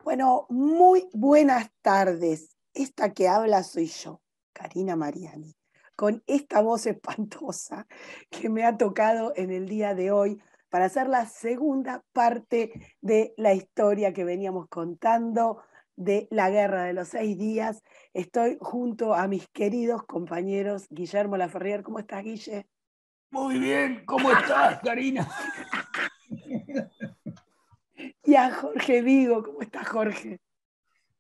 Bueno, muy buenas tardes. Esta que habla soy yo, Karina Mariani, con esta voz espantosa que me ha tocado en el día de hoy para hacer la segunda parte de la historia que veníamos contando de la Guerra de los 6 días. Estoy junto a mis queridos compañeros Guillermo Laferrier. ¿Cómo estás, Guille? Muy bien, ¿cómo estás, Karina? Y a Jorge Vigo. ¿Cómo estás, Jorge?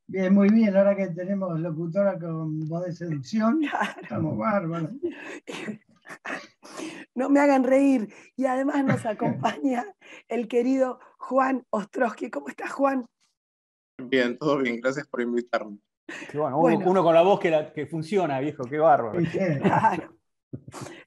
Bien, muy bien. Ahora que tenemos locutora con voz de seducción, Claro. estamos bárbaros. No me hagan reír. Y además nos acompaña el querido Juan Ostrowski. ¿Cómo estás, Juan? Bien, todo bien. Gracias por invitarme. Qué bueno, Bueno. uno con la voz que funciona, viejo, qué bárbaro. Claro,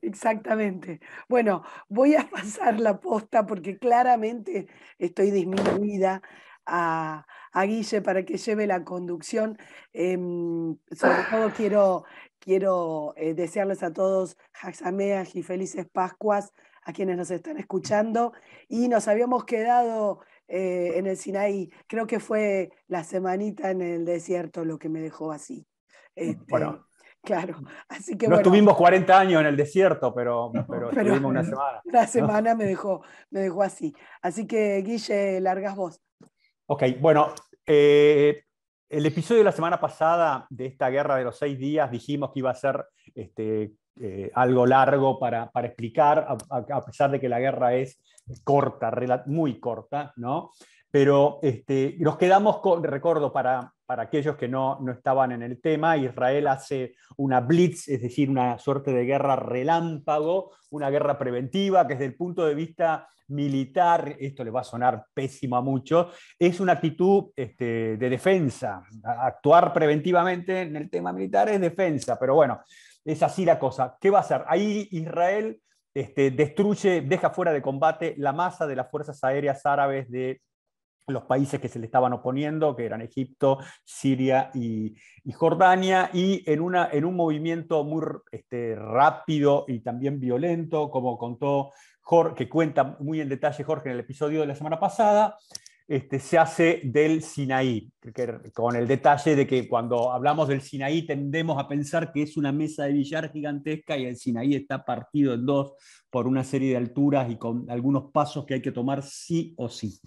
exactamente. Bueno, voy a pasar la posta porque claramente estoy disminuida a Guille para que lleve la conducción. Sobre todo quiero desearles a todos Haxameas y felices Pascuas a quienes nos están escuchando. Y nos habíamos quedado en el Sinaí. Creo que fue la semanita en el desierto lo que me dejó así. Bueno, Claro, así que no bueno. estuvimos 40 años en el desierto, pero estuvimos una semana. Una semana me dejó así. Así que, Guille, largas vos. Ok, bueno, el episodio de la semana pasada de esta guerra de los 6 días dijimos que iba a ser algo largo para explicar, a pesar de que la guerra es corta, muy corta, ¿no? Pero nos quedamos con, recuerdo, para aquellos que no estaban en el tema, Israel hace una blitz, es decir, una suerte de guerra relámpago, una guerra preventiva que desde el punto de vista militar, esto le va a sonar pésimo a muchos, es una actitud de defensa. Actuar preventivamente en el tema militar es defensa, pero bueno, es así la cosa. ¿Qué va a hacer? Ahí Israel destruye, deja fuera de combate la masa de las fuerzas aéreas árabes de los países que se le estaban oponiendo, que eran Egipto, Siria y Jordania, y en un movimiento muy rápido y también violento, como contó Jorge, que cuenta muy en detalle Jorge en el episodio de la semana pasada, se hace del Sinaí, con el detalle de que cuando hablamos del Sinaí tendemos a pensar que es una mesa de billar gigantesca y el Sinaí está partido en dos por una serie de alturas y con algunos pasos que hay que tomar sí o sí.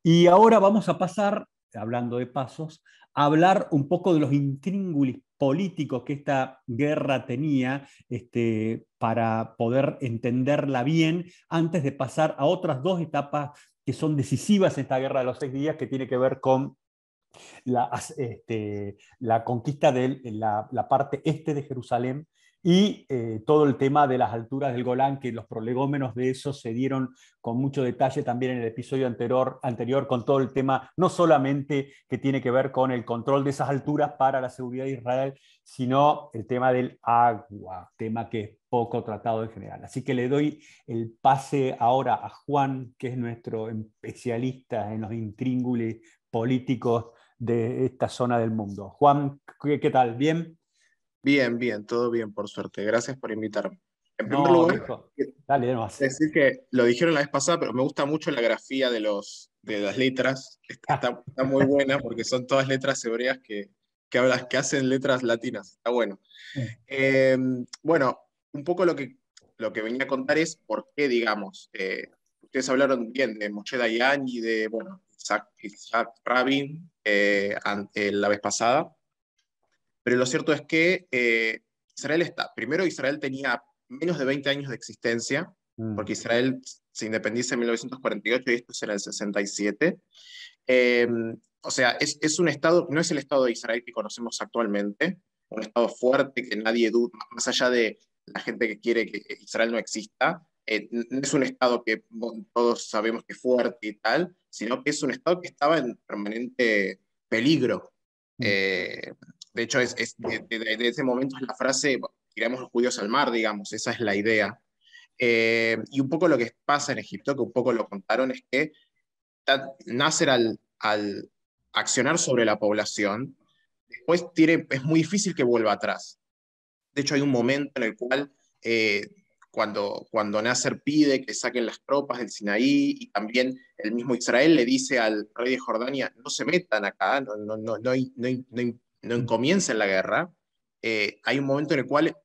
Y ahora vamos a pasar, hablando de pasos, a hablar un poco de los intríngulis políticos que esta guerra tenía para poder entenderla bien antes de pasar a otras dos etapas que son decisivas en esta guerra de los 6 días, que tiene que ver con la conquista de la parte este de Jerusalén y todo el tema de las alturas del Golán, que los prolegómenos de eso se dieron con mucho detalle también en el episodio anterior con todo el tema, no solamente que tiene que ver con el control de esas alturas para la seguridad de Israel, sino el tema del agua, tema que es poco tratado en general. Así que le doy el pase ahora a Juan, que es nuestro especialista en los intríngulis políticos de esta zona del mundo. Juan, ¿qué tal? ¿Bien? Bien, bien, todo bien, por suerte. Gracias por invitarme. En primer No, lugar, viejo. Dale, de más. decir que lo dijeron la vez pasada, pero me gusta mucho la grafía de las letras. Está muy buena porque son todas letras hebreas que hacen letras latinas. Está bueno. Bueno, un poco lo que venía a contar es por qué, digamos, ustedes hablaron bien de Moshe Dayan y de, bueno, Isaac Rabin la vez pasada, pero lo cierto es que primero Israel tenía menos de 20 años de existencia, porque Israel se independiza en 1948 y esto es en el 67. Eh, o sea, es un estado, no es el estado de Israel que conocemos actualmente, un estado fuerte que nadie duda, más allá de la gente que quiere que Israel no exista, no es un estado que todos sabemos que es fuerte y tal, sino que es un estado que estaba en permanente peligro. De hecho, de ese momento es la frase, tiramos los judíos al mar, digamos, esa es la idea. Y un poco lo que pasa en Egipto, que un poco lo contaron, es que Nasser al accionar sobre la población, después es muy difícil que vuelva atrás. De hecho, hay un momento en el cual cuando Nasser pide que saquen las tropas del Sinaí, y también el mismo Israel le dice al rey de Jordania, no se metan acá, no comiencen la guerra, hay un momento en el cual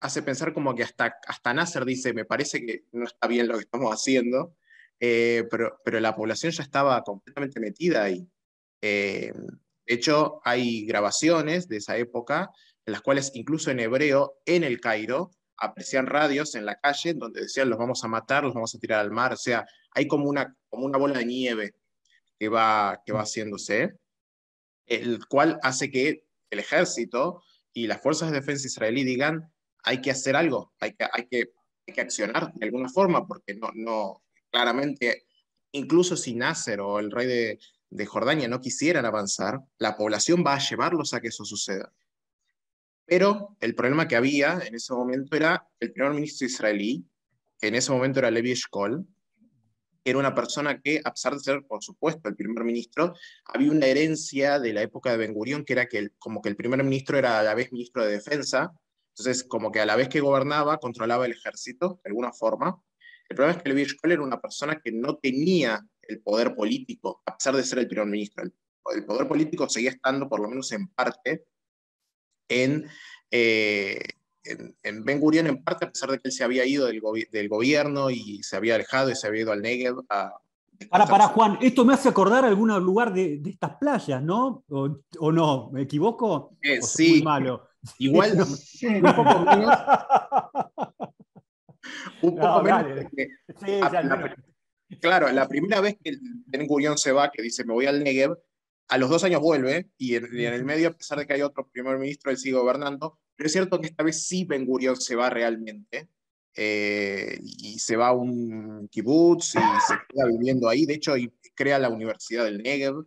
hace pensar como que hasta Nasser dice, me parece que no está bien lo que estamos haciendo, pero la población ya estaba completamente metida ahí. De hecho, hay grabaciones de esa época en las cuales incluso en hebreo, en el Cairo, aparecían radios en la calle donde decían los vamos a matar, los vamos a tirar al mar. O sea, hay como una bola de nieve que va haciéndose, el cual hace que el ejército y las fuerzas de defensa israelí digan hay que hacer algo, hay que accionar de alguna forma, porque claramente, incluso si Nasser o el rey de Jordania no quisieran avanzar, la población va a llevarlos a que eso suceda. Pero el problema que había en ese momento era el primer ministro israelí, que en ese momento era Levi Eshkol, que era una persona que, a pesar de ser, por supuesto, el primer ministro, había una herencia de la época de Ben Gurión, que era como que el primer ministro era a la vez ministro de defensa, entonces como que a la vez que gobernaba, controlaba el ejército, de alguna forma. El problema es que Levi Eshkol era una persona que no tenía el poder político, a pesar de ser el primer ministro. El poder político seguía estando, por lo menos en parte, en Ben Gurión, en parte, a pesar de que él se había ido del gobierno y se había alejado y se había ido al Negev Para Juan, esto me hace acordar algún lugar de estas playas, ¿no? ¿O no? ¿Me equivoco? ¿O soy muy sí, malo? igual, Sí. un poco menos. Un poco No, menos dale. porque, Sí, ya, menos. claro, la primera vez que Ben Gurión se va, que dice me voy al Negev, a los 2 años vuelve, y en el medio, a pesar de que hay otro primer ministro, él sigue gobernando, pero es cierto que esta vez sí Ben Gurión se va realmente, y se va a un kibutz y se queda viviendo ahí, de hecho, y crea la Universidad del Negev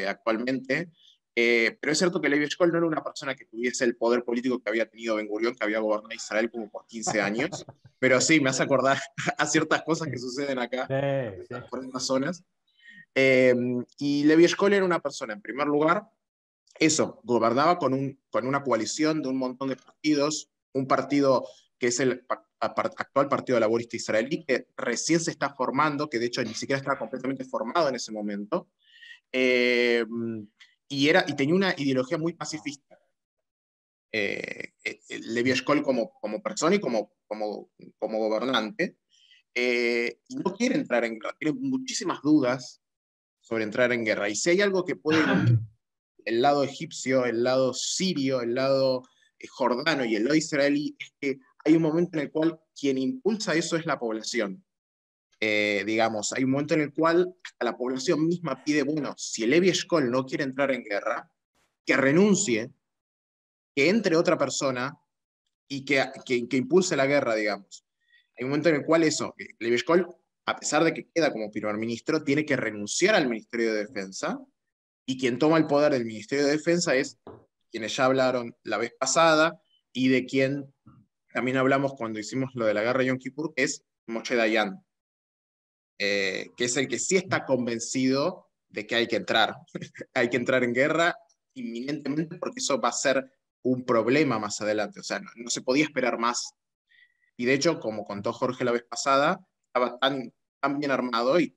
actualmente. Pero es cierto que Levi Eshkol no era una persona que tuviese el poder político que había tenido Ben Gurión, que había gobernado Israel como por 15 años, pero sí, me hace acordar a ciertas cosas que suceden acá, Sí. por estas zonas. Y Levi Eshkol era una persona, en primer lugar, eso, gobernaba con una coalición de un montón de partidos, un partido que es el actual Partido Laborista Israelí, que recién se está formando, que de hecho ni siquiera estaba completamente formado en ese momento, eh, y tenía una ideología muy pacifista. Levi Eshkol como persona y como gobernante, y no quiere entrar en guerra, tiene muchísimas dudas sobre entrar en guerra. Y si hay algo que puede unir el lado egipcio, el lado sirio, el lado jordano y el lado israelí, es que hay un momento en el cual quien impulsa eso es la población. Digamos, hay un momento en el cual hasta la población misma pide, bueno, si el Levi Eshkol no quiere entrar en guerra, que renuncie, que entre otra persona y que impulse la guerra, digamos. Hay un momento en el cual eso, Levi Eshkol, a pesar de que queda como primer ministro, tiene que renunciar al Ministerio de Defensa, y quien toma el poder del Ministerio de Defensa es quienes ya hablaron la vez pasada y de quien también hablamos cuando hicimos lo de la guerra de Yom Kippur, que es Moshe Dayan, que es el que sí está convencido de que hay que entrar. Hay que entrar en guerra inminentemente porque eso va a ser un problema más adelante. O sea, no se podía esperar más. Y de hecho, como contó Jorge la vez pasada, estaba tan bien armado y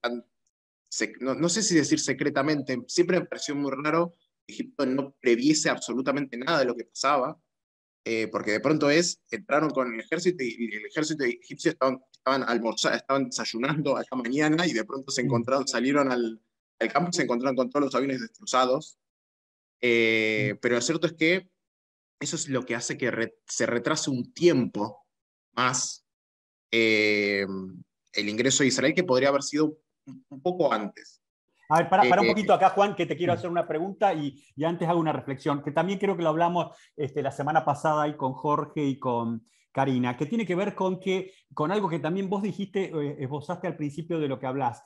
no sé si decir secretamente, siempre me pareció muy raro que Egipto no previese absolutamente nada de lo que pasaba, porque de pronto entraron con el ejército y el ejército egipcio estaban almorzando, estaban desayunando a la mañana, y de pronto salieron al campo y se encontraron con todos los aviones destrozados. Pero lo cierto es que eso es lo que hace que se retrase un tiempo más el ingreso de Israel, que podría haber sido un poco antes. A ver, para un poquito acá, Juan, que te quiero hacer una pregunta y antes hago una reflexión, que también creo que lo hablamos la semana pasada ahí con Jorge y con Karina, que tiene que ver con algo que también vos dijiste, esbozaste al principio de lo que hablás.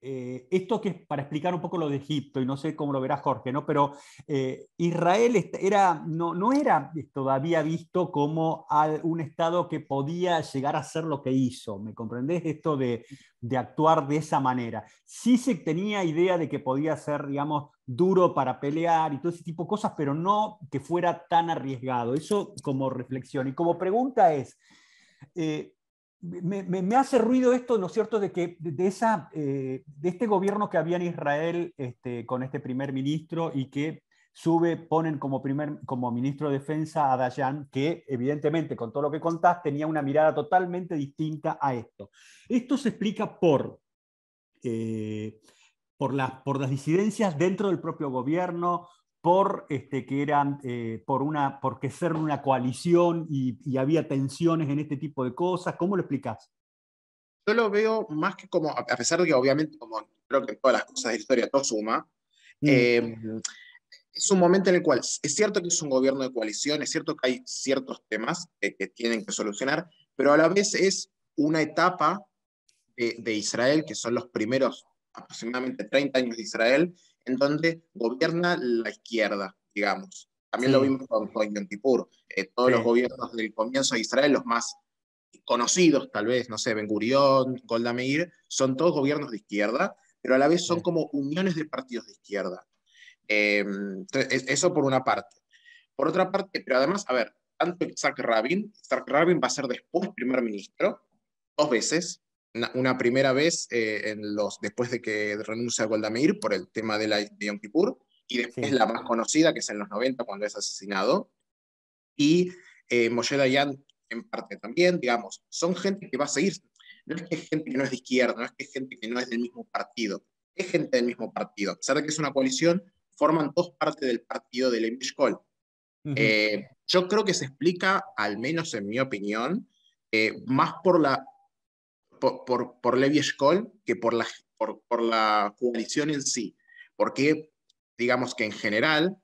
Esto que es para explicar un poco lo de Egipto, y no sé cómo lo verás, Jorge, ¿no? Pero Israel no era todavía visto como un Estado que podía llegar a ser lo que hizo. ¿Me comprendés? Esto de actuar de esa manera. Sí se tenía idea de que podía ser, digamos, duro para pelear y todo ese tipo de cosas, pero no que fuera tan arriesgado. Eso como reflexión. Y como pregunta es, Me hace ruido esto, ¿no es cierto?, de que de este gobierno que había en Israel con este primer ministro y que ponen como ministro de Defensa a Dayan, que evidentemente, con todo lo que contás, tenía una mirada totalmente distinta a esto. Esto se explica por las disidencias dentro del propio gobierno, porque ser una coalición y había tensiones en este tipo de cosas. ¿Cómo lo explicás? Yo lo veo más que como, a pesar de que obviamente, como creo que en todas las cosas de la historia todo suma, eh, es un momento en el cual es cierto que es un gobierno de coalición, es cierto que hay ciertos temas que tienen que solucionar, pero a la vez es una etapa de Israel, que son los primeros aproximadamente 30 años de Israel, en donde gobierna la izquierda, digamos. También lo Sí, vimos con Yom Kippur. Todos los sí, gobiernos del comienzo de Israel, los más conocidos, tal vez, no sé, Ben Gurión, Golda Meir, son todos gobiernos de izquierda, pero a la vez sí, son como uniones de partidos de izquierda. Entonces, eso por una parte. Por otra parte, pero además, a ver, tanto Isaac Rabin va a ser después primer ministro, dos veces. Una primera vez después de que renuncia a Golda Meir por el tema de Yom Kippur, y después sí. la más conocida, que es en los 90 cuando es asesinado, y Moshe Dayan en parte también, digamos, son gente que va a seguir. No es que es gente que no es de izquierda, no es que es gente que no es del mismo partido, es gente del mismo partido. A pesar de que es una coalición, forman dos partes del partido de Levi Eshkol. Ujú. Yo creo que se explica, al menos en mi opinión, más por Levi Eshkol que por la coalición en sí. Porque, digamos que en general,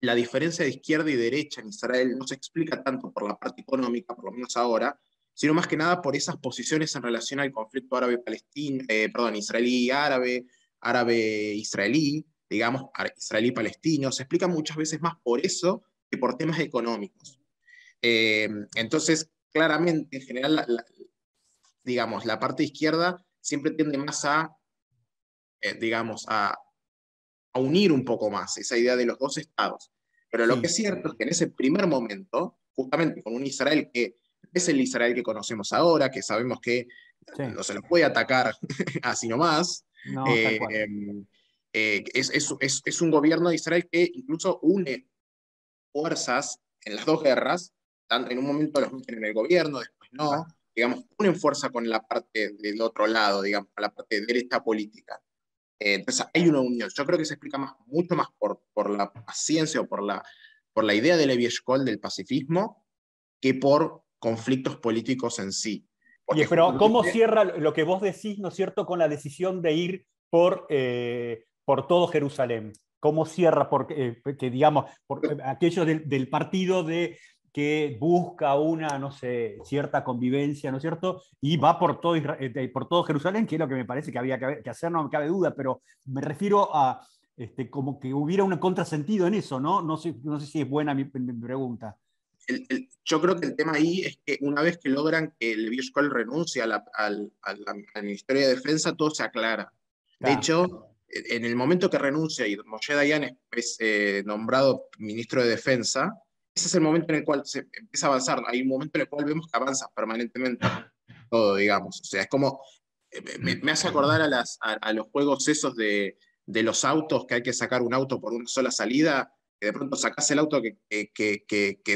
la diferencia de izquierda y derecha en Israel no se explica tanto por la parte económica, por lo menos ahora, sino más que nada por esas posiciones en relación al conflicto árabe-palestino, perdón, israelí-árabe, árabe-israelí, digamos, israelí-palestino. Se explica muchas veces más por eso que por temas económicos. Entonces, claramente, en general, digamos, la parte izquierda siempre tiende más digamos, a unir un poco más esa idea de los dos estados. Pero lo que es Sí, cierto es que en ese primer momento, justamente con un Israel que es el Israel que conocemos ahora, que sabemos que sí. no se lo puede atacar así nomás, No, tal eh, cual. es un gobierno de Israel que incluso une fuerzas en las dos guerras, tanto en un momento los meten en el gobierno, después no, digamos, unen fuerza con la parte del otro lado, digamos, con la parte de derecha política. Entonces hay una unión. Yo creo que se explica mucho más por la paciencia o por la idea de Levi Eshkol del pacifismo que por conflictos políticos en sí. Porque Pero ¿cómo justamente, cierra lo que vos decís, ¿no es cierto?, con la decisión de ir por todo Jerusalén? ¿Cómo cierra? Que digamos, aquello del partido que busca una, no sé, cierta convivencia, ¿no es cierto? Y va por todo Jerusalén, que es lo que me parece que había que hacer, no me cabe duda, pero me refiero a como que hubiera un contrasentido en eso, ¿no? No sé si es buena mi pregunta. yo creo que el tema ahí es que una vez que logran que Levi Eshkol renuncie al Ministerio de Defensa, todo se aclara. De Está, hecho, en el momento que renuncia y Moshe Dayan es nombrado ministro de Defensa, ese es el momento en el cual se empieza a avanzar. Hay un momento en el cual vemos que avanza permanentemente todo, digamos. O sea, es como, me hace acordar a los juegos esos de los autos, que hay que sacar un auto por una sola salida, que de pronto sacás el auto que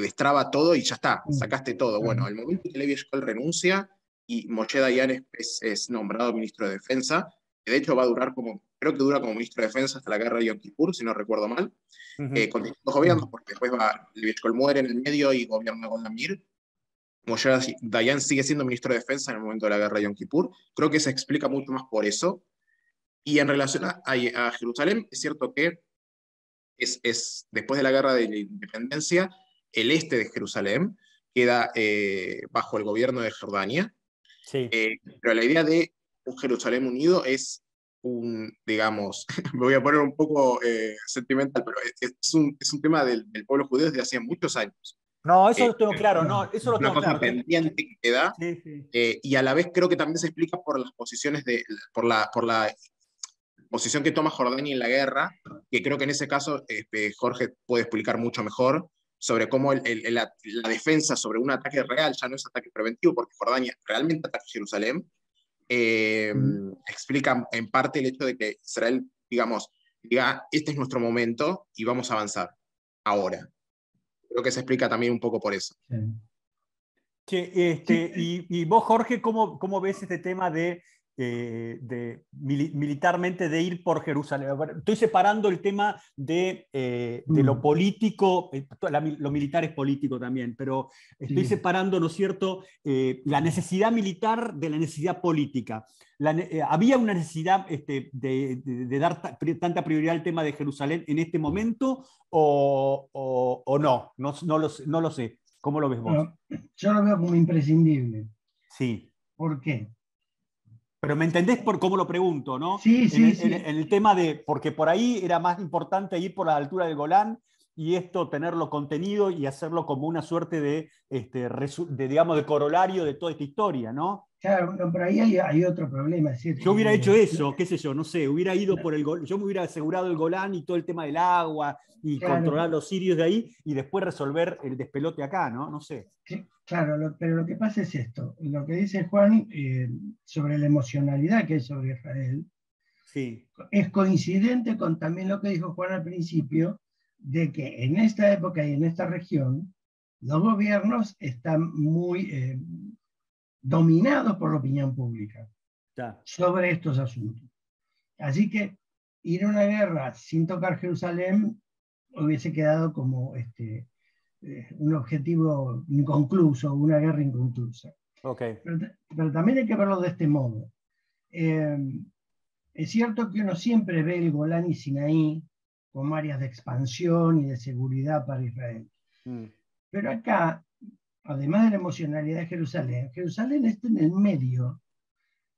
destraba todo y ya está, sacaste todo. Bueno, al momento que Levi Eshkol renuncia y Moshe Dayan es nombrado ministro de Defensa, que de hecho va a durar creo que dura como ministro de Defensa hasta la guerra de Yom Kippur, si no recuerdo mal, uh-huh. con distintos gobiernos, porque después Levi Eshkol muere en el medio y gobierna Golda Meir. Moshe Dayan sigue siendo ministro de Defensa en el momento de la guerra de Yom Kippur. Creo que se explica mucho más por eso. Y en relación a Jerusalén, es cierto que después de la guerra de la independencia, el este de Jerusalén queda bajo el gobierno de Jordania, Sí. pero la idea de un Jerusalén unido es digamos, me voy a poner un poco sentimental, pero es un tema del pueblo judío desde hace muchos años. No, eso Eh, lo tengo claro, no, eso lo una tengo cosa claro. pendiente que queda, Sí, sí. y a la vez creo que también se explica por las posiciones por la posición que toma Jordania en la guerra, que creo que en ese caso Jorge puede explicar mucho mejor, sobre cómo la defensa sobre un ataque real ya no es ataque preventivo, porque Jordania realmente ataca Jerusalén, explica en parte el hecho de que Israel, digamos, diga, este es nuestro momento y vamos a avanzar ahora. Creo que se explica también un poco por eso. Sí. Che, y vos, Jorge, ¿cómo ves este tema de militarmente de ir por Jerusalén? Estoy separando el tema de lo político, lo militar es político también, pero estoy separando, ¿no es cierto?, la necesidad militar de la necesidad política. ¿Había una necesidad de dar tanta prioridad al tema de Jerusalén en este momento o no? No lo sé. ¿Cómo lo ves vos? Bueno, yo lo veo como imprescindible. Sí. ¿Por qué? Pero me entendés por cómo lo pregunto, ¿no? Sí, sí, en el tema de, porque por ahí era más importante ir por la altura del Golán y esto tenerlo contenido y hacerlo como una suerte de digamos, de corolario de toda esta historia, ¿no? Claro, no, pero ahí hay otro problema. Es decir, Yo hubiera hecho eso, qué sé yo, no sé, hubiera ido por yo me hubiera asegurado el Golán y todo el tema del agua y claro, controlar los sirios de ahí y después resolver el despelote acá, ¿no? No sé. Claro, pero lo que pasa es esto, lo que dice Juan sobre la emocionalidad que hay sobre Israel, sí, es coincidente con también lo que dijo Juan al principio, de que en esta época y en esta región, los gobiernos están muy dominados por la opinión pública sobre estos asuntos. Así que ir a una guerra sin tocar Jerusalén hubiese quedado como un objetivo inconcluso, una guerra inconclusa. Okay. Pero también hay que verlo de este modo. Es cierto que uno siempre ve el Golán y Sinaí como áreas de expansión y de seguridad para Israel. Pero acá, además de la emocionalidad de Jerusalén, Jerusalén está en el medio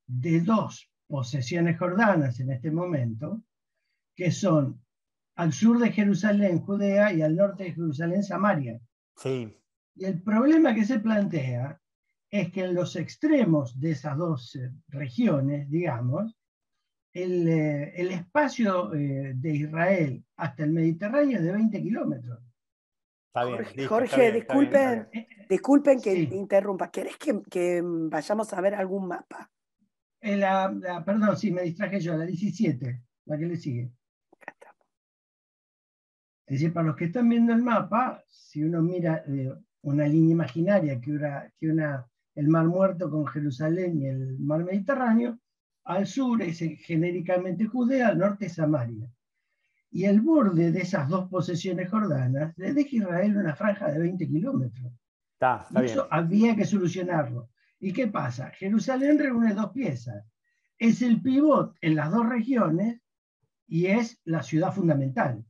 de dos posesiones jordanas en este momento, que son al sur de Jerusalén, Judea, y al norte de Jerusalén, Samaria. Sí. Y el problema que se plantea es que en los extremos de esas dos regiones, digamos, el espacio de Israel hasta el Mediterráneo es de 20 kilómetros. Está bien, Jorge, listo, Jorge, está bien. disculpen que Sí. interrumpa. ¿Querés que vayamos a ver algún mapa? Perdón, sí, me distraje yo, la 17, la que le sigue. Acá está. Es decir, para los que están viendo el mapa, si uno mira una línea imaginaria que una el Mar Muerto con Jerusalén y el Mar Mediterráneo, al sur es genéricamente Judea, al norte es Samaria. Y el borde de esas dos posesiones jordanas le deja a Israel una franja de 20 kilómetros. Está y eso bien. había que solucionarlo. ¿Y qué pasa? Jerusalén reúne dos piezas. Es el pivot en las dos regiones y es la ciudad fundamental.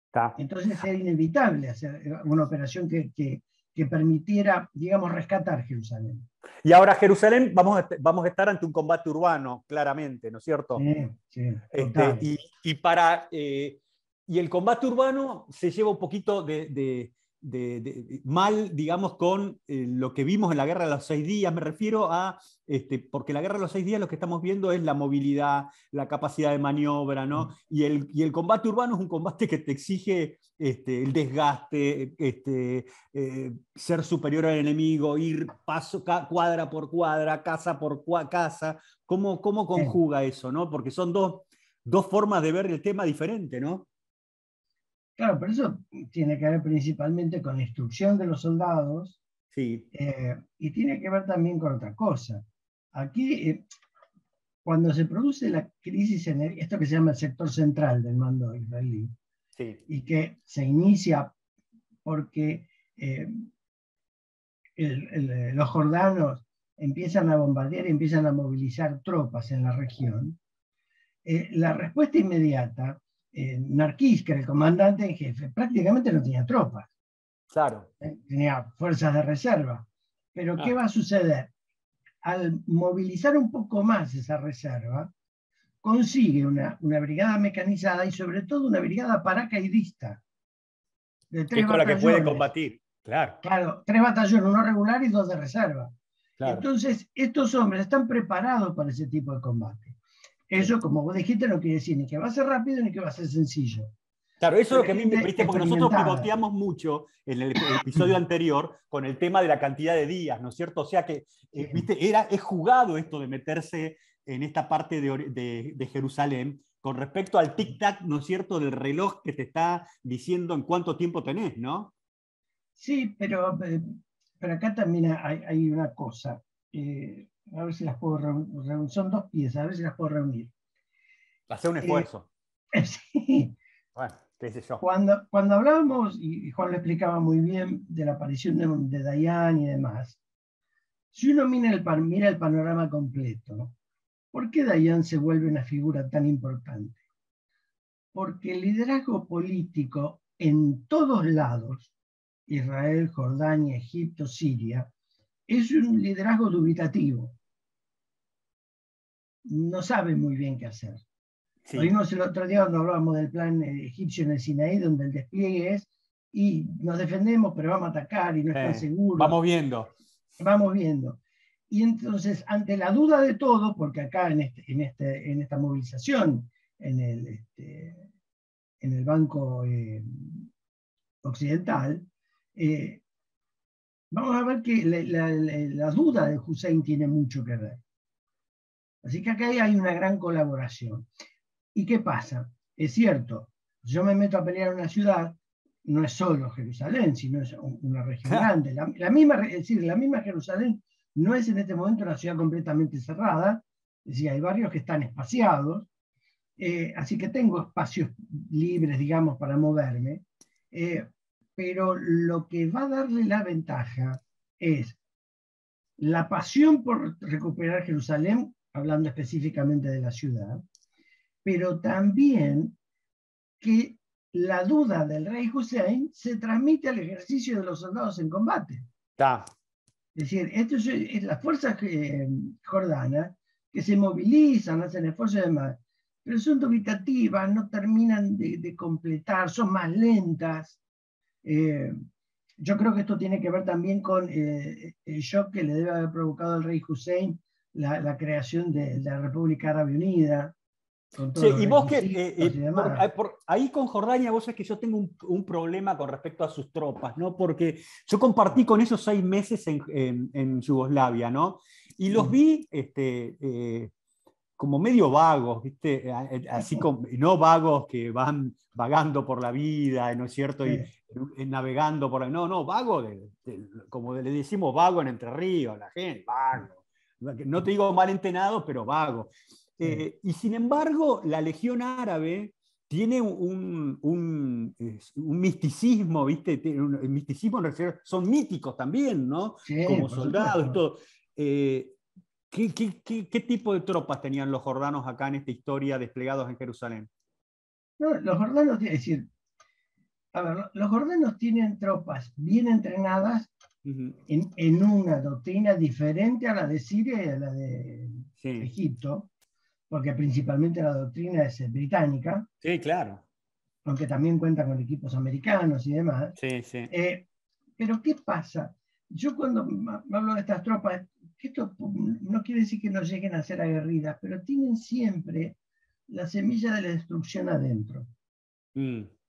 Está. Entonces era inevitable hacer una operación que permitiera, digamos, rescatar Jerusalén. Y ahora Jerusalén vamos a estar ante un combate urbano, claramente, ¿no es cierto? Sí, total. Y el combate urbano se lleva un poquito mal, digamos, con lo que vimos en la Guerra de los 6 días. Me refiero a, porque la Guerra de los 6 días lo que estamos viendo es la movilidad, la capacidad de maniobra, ¿no? Y el combate urbano es un combate que te exige el desgaste, ser superior al enemigo, ir cuadra por cuadra, casa por casa. ¿Cómo conjuga eso, no? Porque son dos formas de ver el tema diferente, ¿no? Claro, pero eso tiene que ver principalmente con la instrucción de los soldados. Sí. Y tiene que ver también con otra cosa. Aquí, cuando se produce la crisis en esto que se llama el sector central del mando israelí, sí, y que se inicia porque los jordanos empiezan a bombardear y empiezan a movilizar tropas en la región, la respuesta inmediata, Narquís, que era el comandante en jefe, prácticamente no tenía tropas. Claro. Tenía fuerzas de reserva. Pero ¿qué va a suceder? Al movilizar un poco más esa reserva, consigue una brigada mecanizada y sobre todo una brigada paracaidista. De 3 que es con la que puede batallones. combatir. Claro. Claro, 3 batallones, 1 regular y 2 de reserva. Claro. Entonces, estos hombres están preparados para ese tipo de combate. Eso, como vos dijiste, no quiere decir ni que va a ser rápido ni que va a ser sencillo. Claro, eso es lo que a mí me gente viste, porque nosotros experimentada. pivoteamos mucho en el episodio anterior con el tema de la cantidad de días, ¿no es cierto? O sea que, viste, es jugado esto de meterse en esta parte de Jerusalén con respecto al tic-tac, ¿no es cierto?, del reloj que te está diciendo en cuánto tiempo tenés, ¿no? Sí, pero acá también hay una cosa. A ver si las puedo reunir. Son dos piezas, a ver si las puedo reunir. Hacer un Eh, esfuerzo. sí, Bueno, qué sé yo. cuando hablábamos, y Juan lo explicaba muy bien, de la aparición de Dayan y demás, si uno mira el panorama completo, ¿por qué Dayan se vuelve una figura tan importante? Porque el liderazgo político en todos lados, Israel, Jordania, Egipto, Siria, es un liderazgo dubitativo. No sabe muy bien qué hacer. Sí. Lo vimos el otro día cuando hablábamos del plan egipcio en el Sinaí, donde el despliegue es, y nos defendemos, pero vamos a atacar y no están seguros. Vamos viendo. Vamos viendo. Y entonces, ante la duda de todo, porque acá en esta movilización, en el Banco Occidental, vamos a ver que la duda de Hussein tiene mucho que ver. Así que acá hay una gran colaboración. ¿Y qué pasa? Es cierto, yo me meto a pelear en una ciudad, no es solo Jerusalén, sino es una región grande. Es decir, la misma Jerusalén no es en este momento una ciudad completamente cerrada, es decir, hay barrios que están espaciados, así que tengo espacios libres, digamos, para moverme, pero lo que va a darle la ventaja es la pasión por recuperar Jerusalén, hablando específicamente de la ciudad, pero también que la duda del rey Hussein se transmite al ejercicio de los soldados en combate. Está. Es decir, esto es las fuerzas jordanas que se movilizan, hacen esfuerzos y demás, pero son dubitativas, no terminan de completar, son más lentas. Yo creo que esto tiene que ver también con el shock que le debe haber provocado al rey Hussein la creación de la República Árabe Unida. Sí, y vos que, ahí con Jordania, vos sabés que yo tengo un problema con respecto a sus tropas, ¿no? Porque yo compartí con esos 6 meses en Yugoslavia, ¿no? Y los vi como medio vagos, ¿viste? Así como, no vagos que van vagando por la vida, ¿no es cierto? Y navegando por ahí. No, vago, como le decimos vago en Entre Ríos, la gente, vago. No te digo malentenado, pero vago. Y sin embargo, la Legión Árabe tiene un misticismo, ¿viste? Un misticismo, son míticos también, ¿no? Sí, como soldados y todo. ¿Qué tipo de tropas tenían los jordanos acá en esta historia desplegados en Jerusalén? No, los jordanos, es decir, a ver, los jordanos tienen tropas bien entrenadas en una doctrina diferente a la de Siria y a la de Egipto, porque principalmente la doctrina es británica. Sí, claro. Aunque también cuenta con equipos americanos y demás. Sí, sí. Pero ¿qué pasa? Yo cuando hablo de estas tropas, que esto no quiere decir que no lleguen a ser aguerridas, pero tienen siempre la semilla de la destrucción adentro.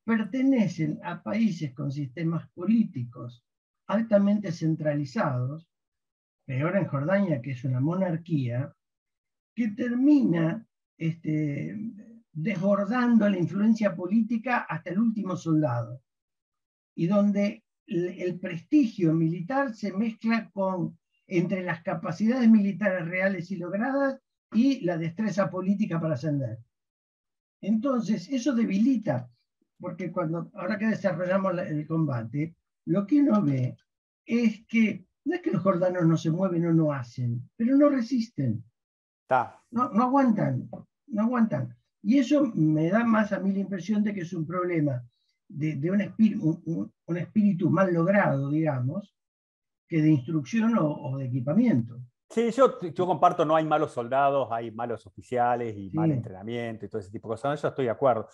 Pertenecen a países con sistemas políticos altamente centralizados, peor en Jordania, que es una monarquía, que termina desbordando la influencia política hasta el último soldado, y donde el prestigio militar se mezcla entre las capacidades militares reales y logradas y la destreza política para ascender. Entonces, eso debilita, porque ahora que desarrollamos el combate, lo que uno ve es que no es que los jordanos no se mueven o no hacen, pero no resisten. No aguantan, no aguantan. Y eso me da más a mí la impresión de que es un problema de un espíritu mal logrado, digamos, que de instrucción o de equipamiento. Sí, yo comparto, no hay malos soldados, hay malos oficiales y mal entrenamiento y todo ese tipo de cosas, eso estoy de acuerdo.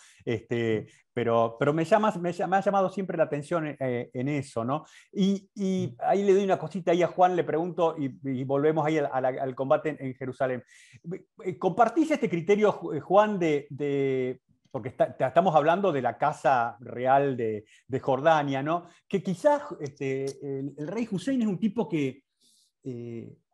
Pero me ha llamado siempre la atención en eso, ¿no? Y ahí le doy una cosita ahí a Juan, le pregunto, y volvemos ahí al combate en Jerusalén. ¿Compartís este criterio, Juan, de porque estamos hablando de la casa real de Jordania, ¿no? Que quizás el rey Hussein es un tipo que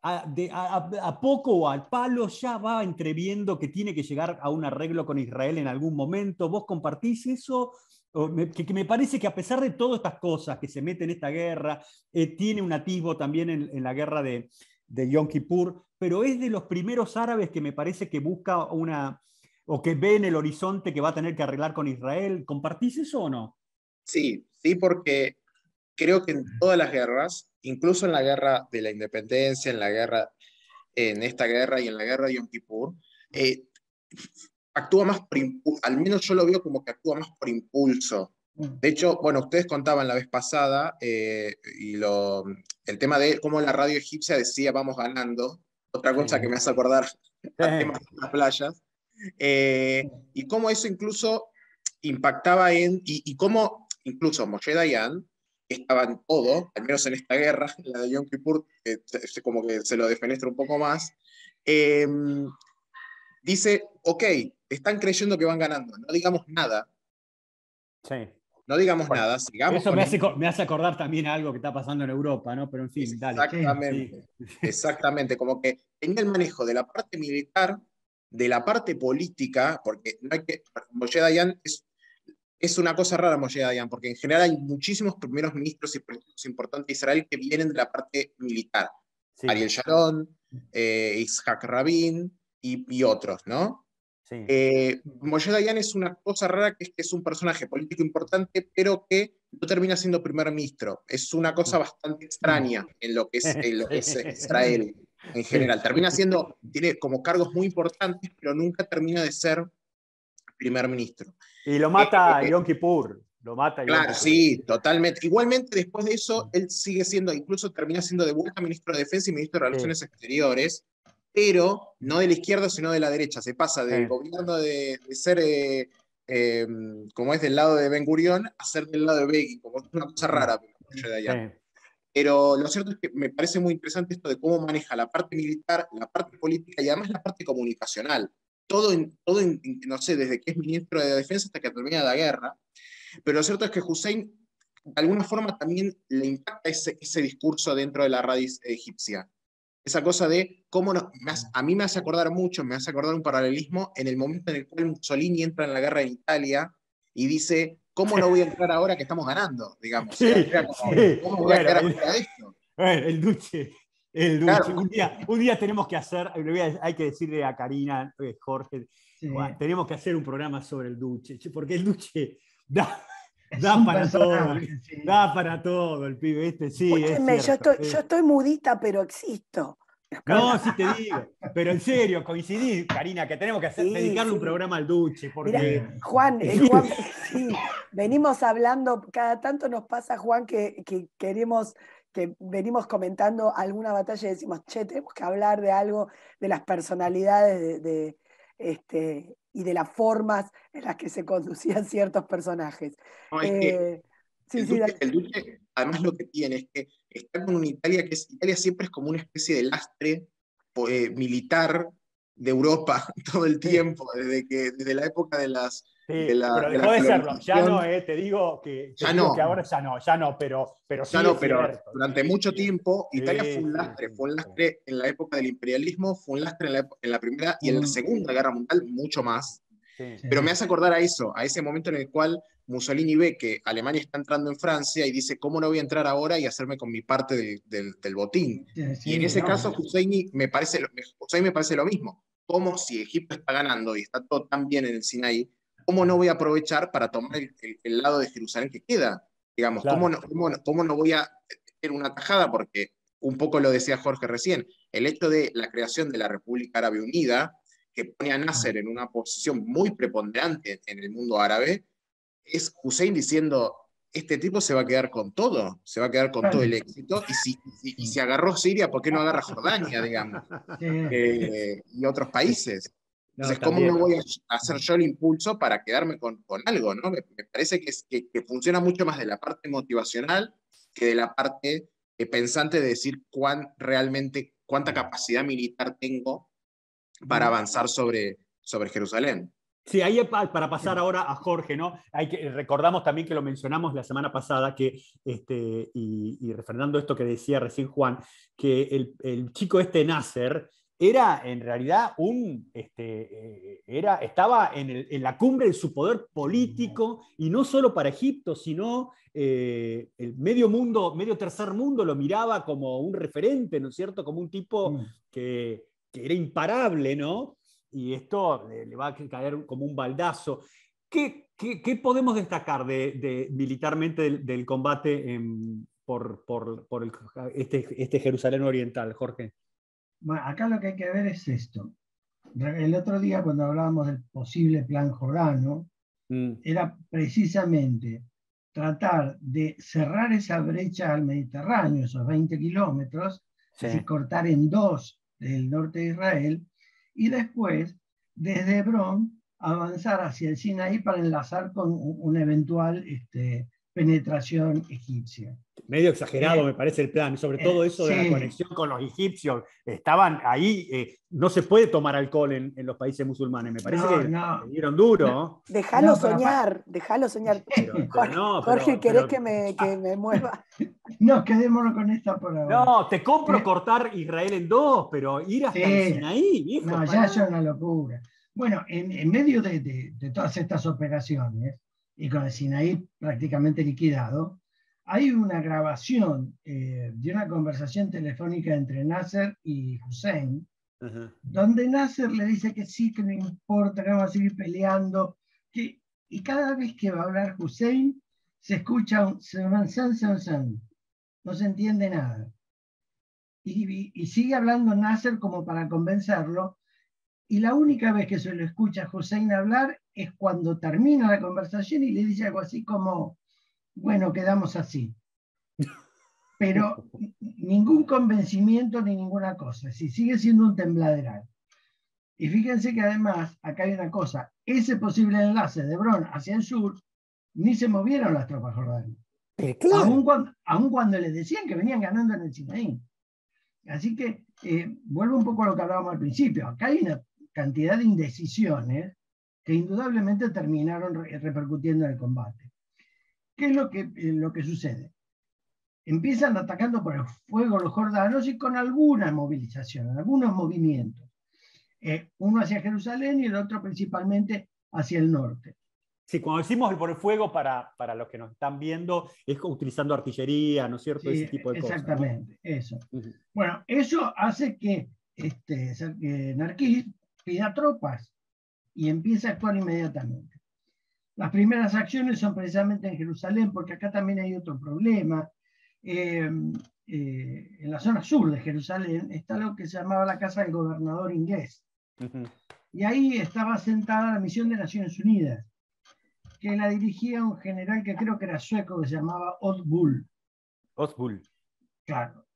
a poco o al palo ya va entreviendo que tiene que llegar a un arreglo con Israel en algún momento. ¿Vos compartís eso? Que me parece que a pesar de todas estas cosas que se mete en esta guerra, tiene un atisbo también en la guerra de Yom Kippur, pero es de los primeros árabes que me parece que busca o que ve en el horizonte que va a tener que arreglar con Israel. ¿Compartís eso o no? Sí, sí, porque creo que en todas las guerras, incluso en la guerra de la independencia, en esta guerra y en la guerra de Yom Kippur, eh, actúa más por impulso, al menos yo lo veo como que actúa más por impulso. De hecho, bueno, ustedes contaban la vez pasada el tema de cómo la radio egipcia decía vamos ganando, otra cosa que me hace acordar al tema de las playas, y cómo eso incluso impactaba y cómo incluso Moshe Dayan estaba en todo, al menos en esta guerra, la de Yom Kippur, como que se lo defenestra un poco más, eh, dice, ok, están creyendo que van ganando, no digamos nada, Sí. no digamos Bueno, nada, sigamos eso con me hace acordar también a algo que está pasando en Europa, ¿no? Pero en fin, dale. Exactamente, Sí. exactamente, como que tenga el manejo de la parte militar, de la parte política, porque no hay que, Moshe Dayan es una cosa rara Moshe Dayan, porque en general hay muchísimos primeros ministros y políticos importantes de Israel que vienen de la parte militar. Sí, Ariel Sharon, Yitzhak Rabin y otros, ¿no? sí. Moshe Dayan es una cosa rara que es un personaje político importante, pero que no termina siendo primer ministro. Es una cosa bastante extraña en lo que es Israel en Sí. general. Tiene como cargos muy importantes, pero nunca termina de ser primer ministro. Y lo mata Yom Kippur. Lo mata Yom Claro, Kippur. sí, totalmente. Igualmente, después de eso, él sigue siendo, incluso termina siendo de vuelta ministro de Defensa y ministro de Sí, Relaciones Exteriores, pero no de la izquierda, sino de la derecha. Se pasa del sí, gobierno de ser, eh, como es del lado de Ben Gurión, a ser del lado de Begin, como es una cosa rara, pero de allá. sí. Pero lo cierto es que me parece muy interesante esto de cómo maneja la parte militar, la parte política y además la parte comunicacional. No sé, desde que es ministro de Defensa hasta que termina la guerra. Pero lo cierto es que Hussein, de alguna forma, también le impacta ese discurso dentro de la radio egipcia. Esa cosa de cómo a mí me hace acordar mucho, me hace acordar un paralelismo en el momento en el cual Mussolini entra en la guerra de Italia y dice, ¿cómo no voy a entrar ahora que estamos ganando? Digamos, Sí, era como, sí. ¿cómo voy a Bueno, quedar afuera de esto? bueno, el Duce. El Duce. Claro, Un día tenemos que hacer, hay que decirle a Karina, Jorge, Sí. Juan, tenemos que hacer un programa sobre el Duce, porque el Duce da, Es un para todo, personaje, sí. da para todo el pibe este, sí, es Escúchenme, cierto. yo estoy mudita, pero existo. No, sí te digo, pero en serio, coincidí, Karina, que tenemos que Sí, dedicarle un sí. programa al Duce, Mira, porque... Juan, sí, venimos hablando, cada tanto nos pasa, Juan, que queremos, que venimos comentando alguna batalla y decimos, che, tenemos que hablar de algo, de las personalidades y de las formas en las que se conducían ciertos personajes. no, es que Eh, sí, sí, dale. El Duce, además lo que tiene es que está con una Italia Italia siempre es como una especie de lastre militar de Europa todo el Sí. tiempo, desde la época Sí, pero de dejó la de serlo. Ya no, colonización. te Ya digo que no, ahora ya no, pero ya sí no, es pero cierto. durante Sí, mucho sí, tiempo Italia sí, sí, fue un sí. lastre en la época del imperialismo, fue un lastre en la Primera y en la Mm, Segunda Guerra Mundial, mucho más. Sí, sí. Pero me hace acordar a eso, a ese momento en el cual Mussolini ve que Alemania está entrando en Francia y dice, ¿cómo no voy a entrar ahora y hacerme con mi parte del botín? Sí, Y en sí, ese no. caso, Hussein me parece lo mismo. ¿Cómo si Egipto está ganando y está todo tan bien en el Sinaí, cómo no voy a aprovechar para tomar el lado de Jerusalén que queda? Digamos, claro. cómo no voy a tener una tajada? Porque un poco lo decía Jorge recién, el hecho de la creación de la República Árabe Unida, que pone a Nasser en una posición muy preponderante en el mundo árabe, es Hussein diciendo, este tipo se va a quedar con todo, se va a quedar con todo el éxito, y si agarró Siria, ¿por qué no agarra Jordania, digamos? Sí. Y otros países. No, Entonces, ¿cómo no también. voy a hacer yo el impulso para quedarme con algo? ¿No? Me parece que funciona mucho más de la parte motivacional que de la parte pensante de decir cuánta capacidad militar tengo para avanzar sobre Jerusalén. Sí, ahí para pasar ahora a Jorge, ¿no? Recordamos también que lo mencionamos la semana pasada, que, y refrendando esto que decía recién Juan, que el chico Nasser era en realidad estaba en la cumbre de su poder político, y no solo para Egipto, sino el medio mundo, medio tercer mundo lo miraba como un referente, ¿no es cierto? Como un tipo que era imparable, ¿no? Y esto le va a caer como un baldazo. ¿Qué podemos destacar militarmente del combate por este Jerusalén Oriental, Jorge? Bueno, acá lo que hay que ver es esto. El otro día, cuando hablábamos del posible plan Jordano, era precisamente tratar de cerrar esa brecha al Mediterráneo, esos 20 kilómetros, es decir, cortar en dos el norte de Israel, y después, desde Hebrón, avanzar hacia el Sinaí para enlazar con una eventual penetración egipcia. Medio exagerado me parece el plan, sobre todo eso de la conexión con los egipcios. Estaban ahí, no se puede tomar alcohol en los países musulmanes, me parece que le dieron duro. Déjalo soñar, déjalo soñar. Jorge, ¿querés que me mueva? No, quedémonos con esta por ahora. No, te compro cortar Israel en dos, pero ir hasta el Sinaí, viejo. No, ya es una locura. Bueno, en medio de todas estas operaciones, y con el Sinaí prácticamente liquidado, hay una grabación de una conversación telefónica entre Nasser y Hussein, donde Nasser le dice que sí, que no importa, que vamos a seguir peleando, y cada vez que va a hablar Hussein, se escucha un san, no se entiende nada. Y sigue hablando Nasser como para convencerlo, y la única vez que se lo escucha a Hussein hablar es cuando termina la conversación y le dice algo así como, bueno, quedamos así. Pero ningún convencimiento ni ninguna cosa, si sigue siendo un tembladeral. Y fíjense que además, acá hay una cosa, ese posible enlace de Hebrón hacia el sur, ni se movieron las tropas jordanas. Claro. Aun cuando les decían que venían ganando en el Sinaí. Así que vuelvo un poco a lo que hablábamos al principio. Acá hay una cantidad de indecisiones que indudablemente terminaron repercutiendo en el combate. ¿Qué es lo que sucede? Empiezan atacando por el fuego los jordanos y con alguna movilización, algunos movimientos. Uno hacia Jerusalén y el otro principalmente hacia el norte. Sí, cuando decimos por el fuego, para los que nos están viendo, es utilizando artillería, ¿no es cierto? Sí, ese tipo de cosas. Exactamente, ¿no? Eso. Bueno, eso hace que Narquís pida tropas y empieza a actuar inmediatamente. Las primeras acciones son precisamente en Jerusalén, porque acá también hay otro problema. En la zona sur de Jerusalén está lo que se llamaba la Casa del Gobernador Inglés. Y ahí estaba sentada la misión de Naciones Unidas, que la dirigía un general que creo que era sueco, que se llamaba Osbull. Claro.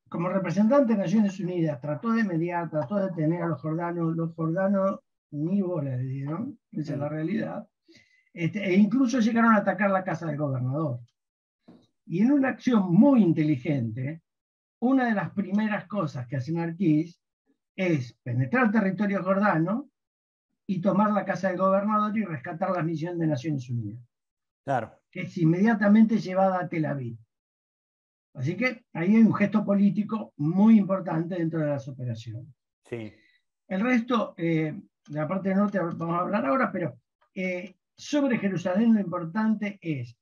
Como representante de Naciones Unidas, trató de mediar, trató de detener a los jordanos ni bola le dieron, esa es la realidad, e incluso llegaron a atacar la casa del gobernador. Y en una acción muy inteligente, una de las primeras cosas que hace Narquís es penetrar el territorio jordano y tomar la casa del gobernador y rescatar la misión de Naciones Unidas. Claro. Que es inmediatamente llevada a Tel Aviv. Así que ahí hay un gesto político muy importante dentro de las operaciones. Sí. El resto, de la parte del norte vamos a hablar ahora, pero sobre Jerusalén lo importante es,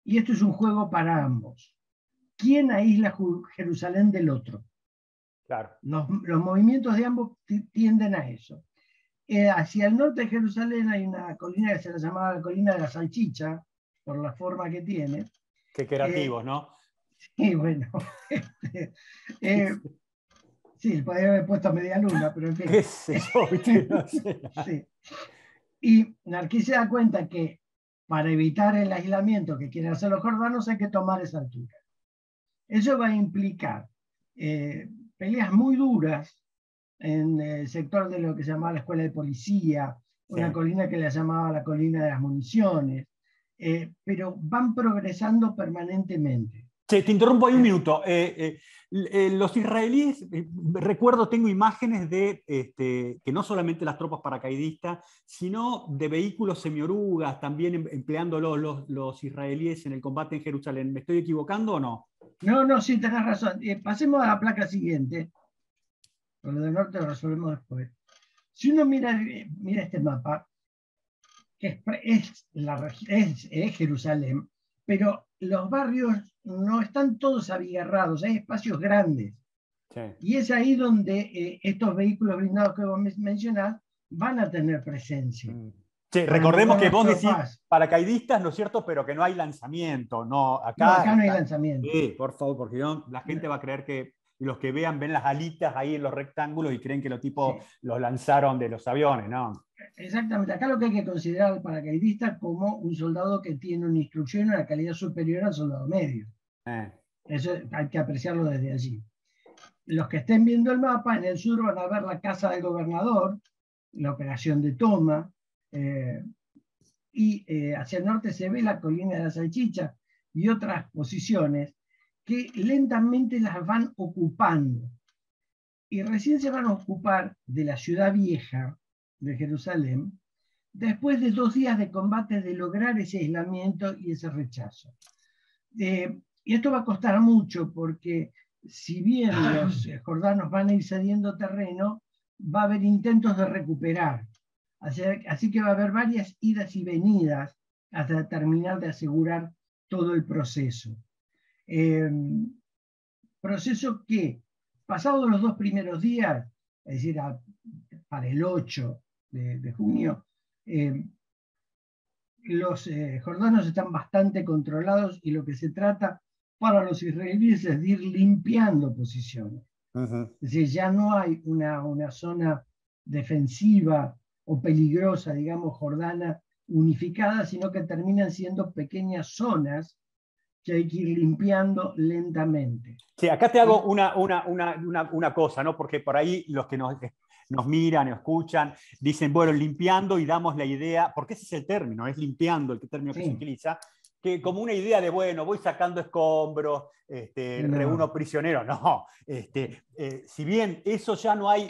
y esto es un juego para ambos, ¿quién aísla Jerusalén del otro? Claro. Los movimientos de ambos tienden a eso. Hacia el norte de Jerusalén hay una colina que se la llamaba la colina de la salchicha, por la forma que tiene. Qué creativos, ¿no? Sí, bueno. Sí, podría haber puesto media luna, pero en fin. ¿Qué sé yo? No sé. Sí. Y Narquís se da cuenta que para evitar el aislamiento que quieren hacer los jordanos hay que tomar esa altura. Eso va a implicar peleas muy duras en el sector de lo que se llamaba la escuela de policía, una colina que le llamaba la colina de las municiones, pero van progresando permanentemente. Che, te interrumpo ahí un minuto. Los israelíes, recuerdo, tengo imágenes de que no solamente las tropas paracaidistas, sino de vehículos semiorugas, también empleándolo los israelíes en el combate en Jerusalén. ¿Me estoy equivocando o no? No, no, sí, tenés razón. Pasemos a la placa siguiente. Con lo del norte lo resolvemos después. Si uno mira este mapa, que es Jerusalén, pero los barrios no están todos abigarrados, hay espacios grandes. Sí. Y es ahí donde estos vehículos blindados que vos mencionás van a tener presencia. Sí, recordemos que vos decís paracaidistas, ¿no es cierto? Pero que no hay lanzamiento. No, acá no hay lanzamiento. Sí, por favor, porque la gente va a creer que los que ven las alitas ahí en los rectángulos y creen que los tipos los lanzaron de los aviones, ¿no? Exactamente. Acá lo que hay que considerar al paracaidista como un soldado que tiene una instrucción y una calidad superior al soldado medio. Eso hay que apreciarlo desde allí. Los que estén viendo el mapa, en el sur van a ver la casa del gobernador, la operación de toma, y hacia el norte se ve la colina de la Salchicha y otras posiciones que lentamente las van ocupando. Y recién se van a ocupar de la ciudad vieja de Jerusalén, después de 2 días de combate de lograr ese aislamiento y ese rechazo. Y esto va a costar mucho porque si bien los jordanos van a ir cediendo terreno, va a haber intentos de recuperar. Así que va a haber varias idas y venidas hasta terminar de asegurar todo el proceso. Proceso que, pasados los 2 primeros días, es decir, para el 8 de junio, los jordanos están bastante controlados y lo que se trata para los israelíes es de ir limpiando posiciones. Es decir, ya no hay una zona defensiva o peligrosa, digamos, jordana unificada, sino que terminan siendo pequeñas zonas que hay que ir limpiando lentamente. Sí, acá te hago una cosa, ¿no? Porque por ahí los que nos miran o escuchan dicen, bueno, limpiando, y damos la idea, porque ese es el término, es limpiando el término que se utiliza, que como una idea de, bueno, voy sacando escombros, reúno prisioneros. No, si bien eso ya no hay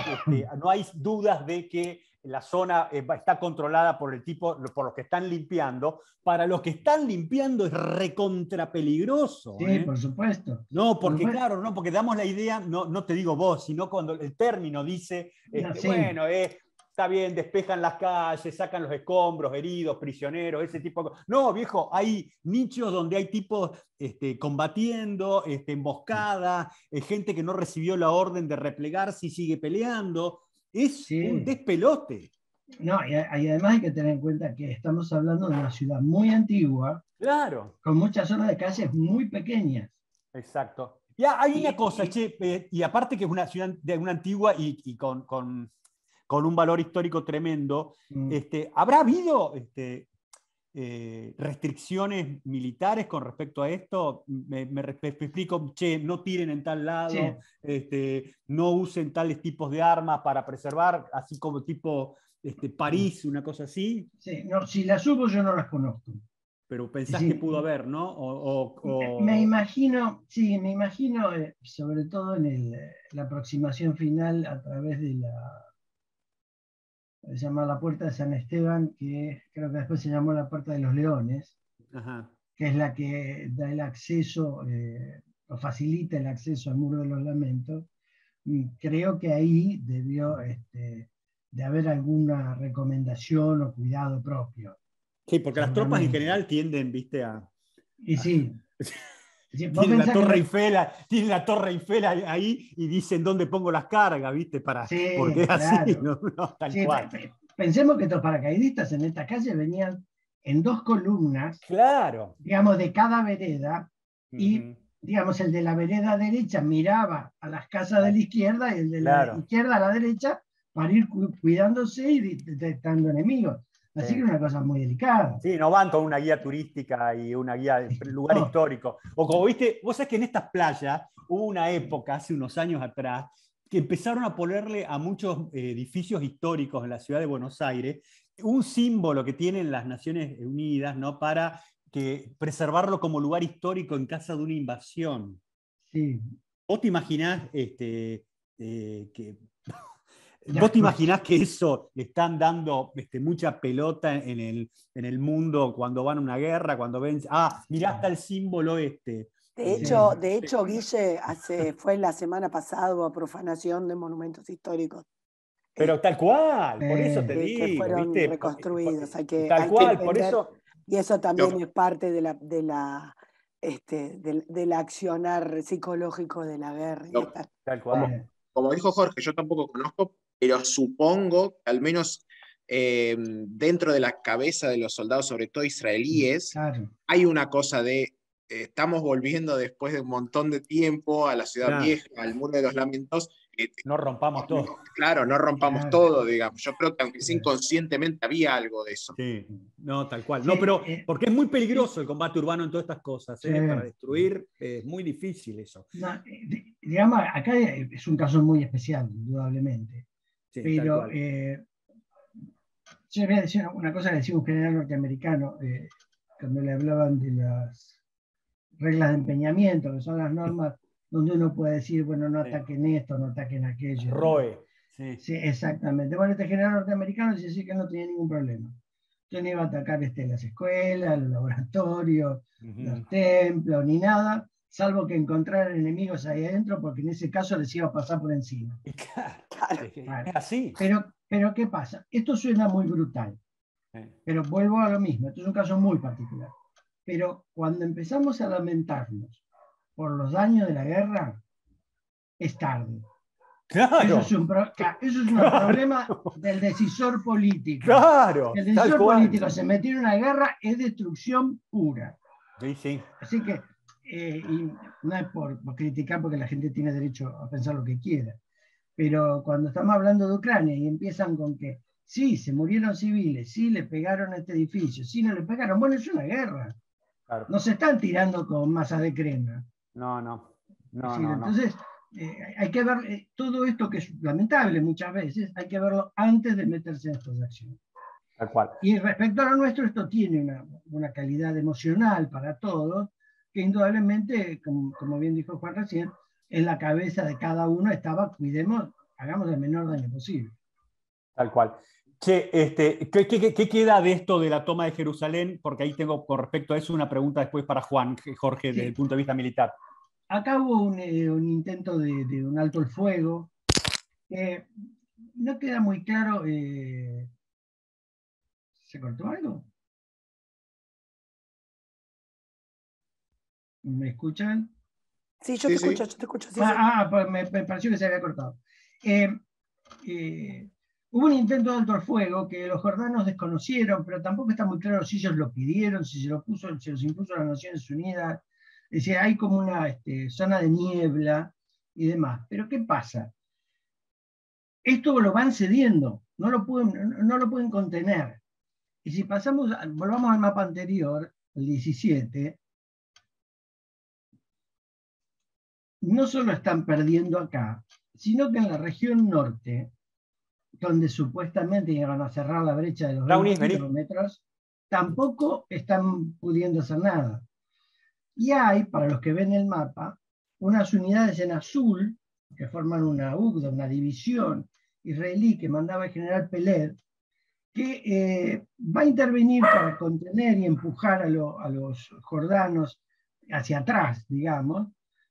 dudas de que la zona está controlada por los que están limpiando. Para los que están limpiando es recontra peligroso. Sí, por supuesto. No, porque claro, no, porque damos la idea, no te digo vos, sino cuando el término dice, bueno, está bien, despejan las calles, sacan los escombros, heridos, prisioneros, ese tipo de cosas. No, viejo, hay nichos donde hay tipos combatiendo, emboscada, gente que no recibió la orden de replegarse y sigue peleando. Es un despelote. No, y además hay que tener en cuenta que estamos hablando de una ciudad muy antigua, claro, con muchas zonas de calles muy pequeñas. Exacto. Ya hay una cosa, y aparte que es una ciudad de una antigua y con un valor histórico tremendo, ¿habrá habido restricciones militares con respecto a esto? Me explico, no tiren en tal lado, no usen tales tipos de armas para preservar, así como tipo París, una cosa así. Sí, no, si las hubo yo no las conozco. Pero pensás que pudo haber, ¿no? Me imagino, sobre todo en la aproximación final a través de se llama la Puerta de San Esteban, que creo que después se llamó la Puerta de los Leones, que es la que da el acceso, o facilita el acceso al Muro de los Lamentos. Creo que ahí debió de haber alguna recomendación o cuidado propio. Sí, porque las tropas en general tienden, viste, Y sí. Tienen la Torre Eiffel ahí y dicen dónde pongo las cargas, ¿viste? Porque es así, no, tal cual. Pensemos que estos paracaidistas en esta calle venían en 2 columnas, claro, digamos, de cada vereda, y digamos, el de la vereda derecha miraba a las casas de la izquierda y el de la izquierda a la derecha para ir cuidándose y detectando enemigos. Así que es una cosa muy delicada. Sí, no van con una guía turística y una guía de lugar histórico. O como viste, vos sabés que en estas playas hubo una época, hace unos años atrás, que empezaron a ponerle a muchos edificios históricos en la ciudad de Buenos Aires un símbolo que tienen las Naciones Unidas, ¿no? Para que preservarlo como lugar histórico en caso de una invasión. Sí. ¿Vos te imaginás ¿Vos te imaginás que eso le están dando mucha pelota en el mundo cuando van a una guerra, cuando ven, mirá, está el símbolo este? De hecho, Guille fue la semana pasada a profanación de monumentos históricos. Pero tal cual, por eso te digo. Que fueron ¿viste? reconstruidos. Tal cual, que por eso. Y eso también es parte del accionar psicológico de la guerra. Tal cual. Como dijo Jorge, yo tampoco conozco, pero supongo que al menos dentro de la cabeza de los soldados, sobre todo israelíes, claro, hay una cosa de estamos volviendo después de un montón de tiempo a la ciudad vieja, al muro de los lamentos. No rompamos todo. Claro, no rompamos todo, digamos. Yo creo que aunque sea inconscientemente había algo de eso. Sí, no, tal cual. No, pero porque es muy peligroso el combate urbano en todas estas cosas. Para destruir es muy difícil eso. No, digamos, acá es un caso muy especial, indudablemente. Sí, pero yo voy a decir una cosa que decía un general norteamericano cuando le hablaban de las reglas de empeñamiento, que son las normas donde uno puede decir, bueno, no ataquen esto, no ataquen aquello. ROE. Sí, exactamente. Bueno, este general norteamericano dice sí que no tenía ningún problema. Entonces no iba a atacar las escuelas, los laboratorios, los templos, ni nada, salvo que encontraran enemigos ahí adentro, porque en ese caso les iba a pasar por encima. Claro. Es así. Pero ¿qué pasa? Esto suena muy brutal, pero vuelvo a lo mismo, esto es un caso muy particular. Pero cuando empezamos a lamentarnos por los daños de la guerra, es tarde. Claro. Eso es un problema del decisor político. Claro. El decisor político se metió en una guerra, es destrucción pura. Sí. Así que, y no es por criticar, porque la gente tiene derecho a pensar lo que quiera, pero cuando estamos hablando de Ucrania y empiezan con que sí, se murieron civiles, sí, le pegaron a este edificio, sí, no le pegaron, bueno, es una guerra. Claro. No se están tirando con masas de crema. No. Entonces, hay que ver todo esto, que es lamentable muchas veces, hay que verlo antes de meterse en estas acciones. Tal cual. Y respecto a lo nuestro, esto tiene una calidad emocional para todos, que indudablemente, como bien dijo Juan recién, en la cabeza de cada uno estaba, cuidemos, hagamos el menor daño posible. Tal cual. Che, ¿qué queda de esto de la toma de Jerusalén? Porque ahí tengo, con respecto a eso, una pregunta después para Juan, Jorge, desde el punto de vista militar. Acá hubo un intento de un alto el fuego. No queda muy claro. ¿Se cortó algo? ¿Me escuchan? Sí, yo te escucho. Sí, pues me pareció que se había cortado. Hubo un intento de alto el fuego que los jordanos desconocieron, pero tampoco está muy claro si ellos lo pidieron, si se los impuso las Naciones Unidas. Es decir, hay como una zona de niebla y demás. Pero ¿qué pasa? Esto lo van cediendo, no lo pueden contener. Y si volvamos al mapa anterior, el 17, no solo están perdiendo acá, sino que en la región norte, donde supuestamente iban a cerrar la brecha de los 20 kilómetros, tampoco están pudiendo hacer nada. Y hay, para los que ven el mapa, unas unidades en azul, que forman una UGDA, una división israelí que mandaba el general Peled, que va a intervenir para contener y empujar a los jordanos hacia atrás, digamos,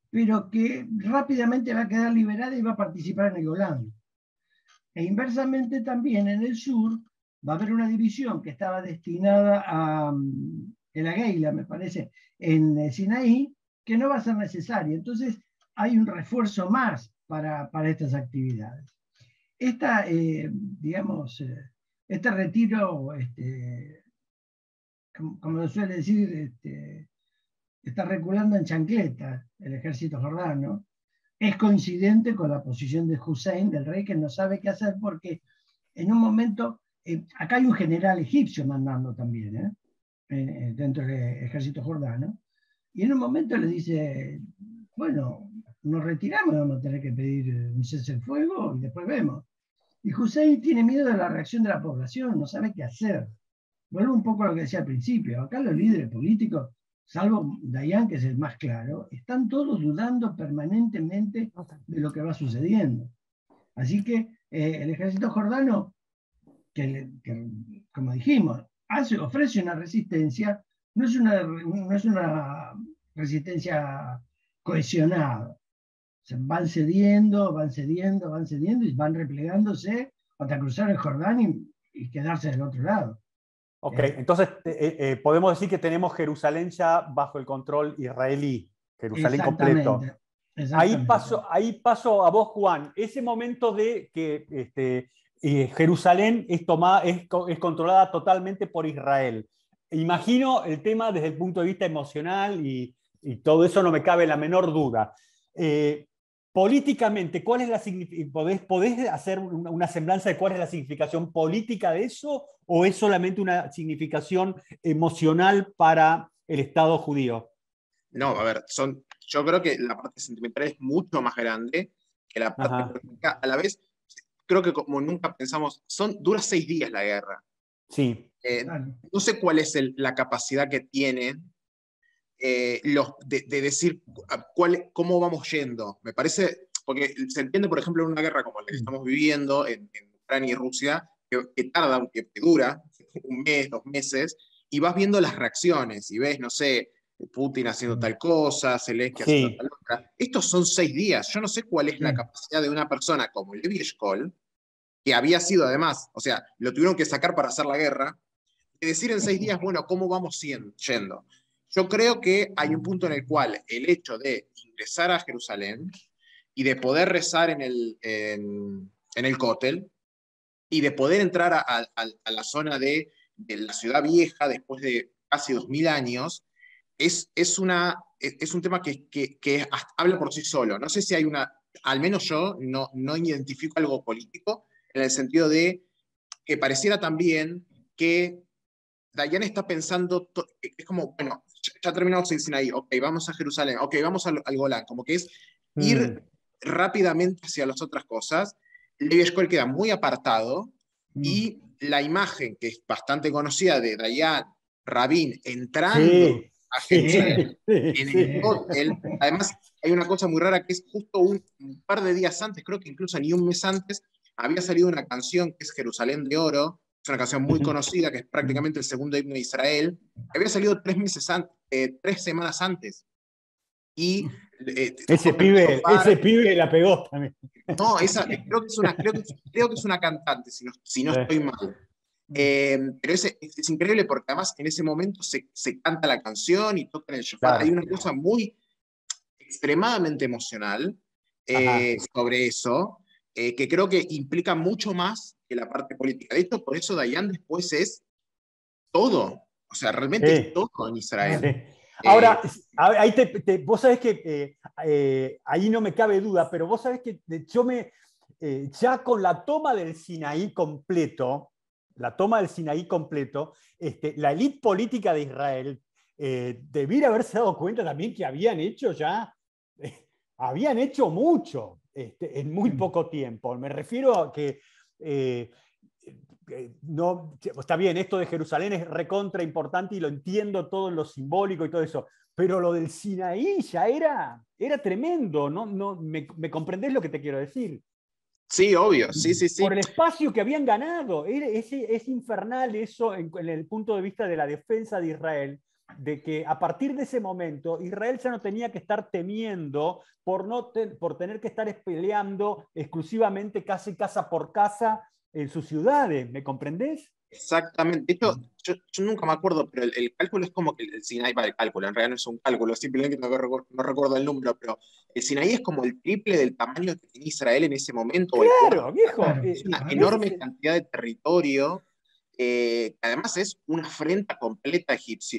pero que rápidamente va a quedar liberada y va a participar en el Golán. E inversamente también en el sur va a haber una división que estaba destinada a El Agueila, me parece, en Sinaí, que no va a ser necesaria. Entonces hay un refuerzo más para estas actividades. Este retiro, como se suele decir, está reculando en chancleta el ejército jordano. Es coincidente con la posición de Hussein, del rey, que no sabe qué hacer porque en un momento, acá hay un general egipcio mandando también, dentro del ejército jordano, y en un momento le dice, bueno, nos retiramos, vamos a tener que pedir un cese el fuego y después vemos. Y Hussein tiene miedo de la reacción de la población, no sabe qué hacer. vuelvo un poco a lo que decía al principio. Acá los líderes políticos, salvo Dayan, que es el más claro, están todos dudando permanentemente de lo que va sucediendo. Así que el ejército jordano, que, como dijimos, ofrece una resistencia, no es una resistencia cohesionada. O sea, van cediendo, van cediendo, van cediendo y van replegándose hasta cruzar el Jordán y quedarse del otro lado. Ok, entonces podemos decir que tenemos Jerusalén ya bajo el control israelí, Jerusalén completo. Exactamente. Ahí paso a vos, Juan. Ese momento de que Jerusalén es controlada totalmente por Israel. Imagino el tema desde el punto de vista emocional y todo eso no me cabe la menor duda. Políticamente, ¿cuál es la ¿podés hacer una semblanza de cuál es la significación política de eso o es solamente una significación emocional para el Estado judío? No, a ver, yo creo que la parte sentimental es mucho más grande que la parte política. A la vez, creo que como nunca pensamos, dura 6 días la guerra. Sí. No sé cuál es la capacidad que tienen de decir cómo vamos yendo. Me parece, porque se entiende, por ejemplo, en una guerra como la que estamos viviendo en Ucrania y Rusia, que tarda, que dura un mes, 2 meses, y vas viendo las reacciones, y ves, no sé, Putin haciendo tal cosa, Zelensky haciendo tal otra. Estos son 6 días. Yo no sé cuál es la capacidad de una persona como Levi Eshkol, que había sido además, o sea, lo tuvieron que sacar para hacer la guerra, de decir en 6 días, bueno, ¿cómo vamos yendo? Yo creo que hay un punto en el cual el hecho de ingresar a Jerusalén y de poder rezar en el Kotel y de poder entrar a la zona de la ciudad vieja después de casi 2000 años, es un tema que habla por sí solo. No sé si hay al menos yo no identifico algo político en el sentido de que pareciera también que Dayan está pensando, es como, bueno, ya terminamos en Sinaí, ok, vamos a Jerusalén, ok, vamos al Golán, como que es ir rápidamente hacia las otras cosas. Levi Eshkol queda muy apartado y la imagen que es bastante conocida de Dayan, Rabin, entrando a Jerusalén en el hotel. Además, hay una cosa muy rara que es justo un par de días antes, creo que incluso ni un mes antes, había salido una canción que es Jerusalén de Oro. Es una canción muy conocida, que es prácticamente el segundo himno de Israel, que había salido 3 semanas antes. Y ese pibe la pegó también. No, creo que es una cantante, si no estoy mal. Pero es increíble porque además en ese momento se canta la canción y tocan el shofar. Claro. Hay una cosa muy extremadamente emocional sobre eso, que creo que implica mucho más que la parte política. De hecho, por eso Dayan después es todo. O sea, realmente es todo en Israel. Sí. Ahora, ahí vos sabés que ahí no me cabe duda, pero vos sabés que yo ya con la toma del Sinaí completo, la élite política de Israel debiera haberse dado cuenta también que habían hecho mucho en muy poco tiempo. Me refiero a que no, está bien, esto de Jerusalén es recontra importante y lo entiendo todo en lo simbólico y todo eso, pero lo del Sinaí ya era tremendo, ¿no? ¿Me comprendés lo que te quiero decir? Sí, obvio, sí. Por el espacio que habían ganado. Es infernal eso en el punto de vista de la defensa de Israel, de que a partir de ese momento Israel ya no tenía que estar temiendo por tener que estar peleando exclusivamente casi casa por casa en sus ciudades, ¿me comprendés? Exactamente. De hecho, yo nunca me acuerdo, pero el cálculo es como que el Sinaí, el cálculo, en realidad no es un cálculo, simplemente no recuerdo el número, pero el Sinaí es como el triple del tamaño que tenía Israel en ese momento. Claro, viejo. Es una enorme cantidad de territorio, que además es una afrenta completa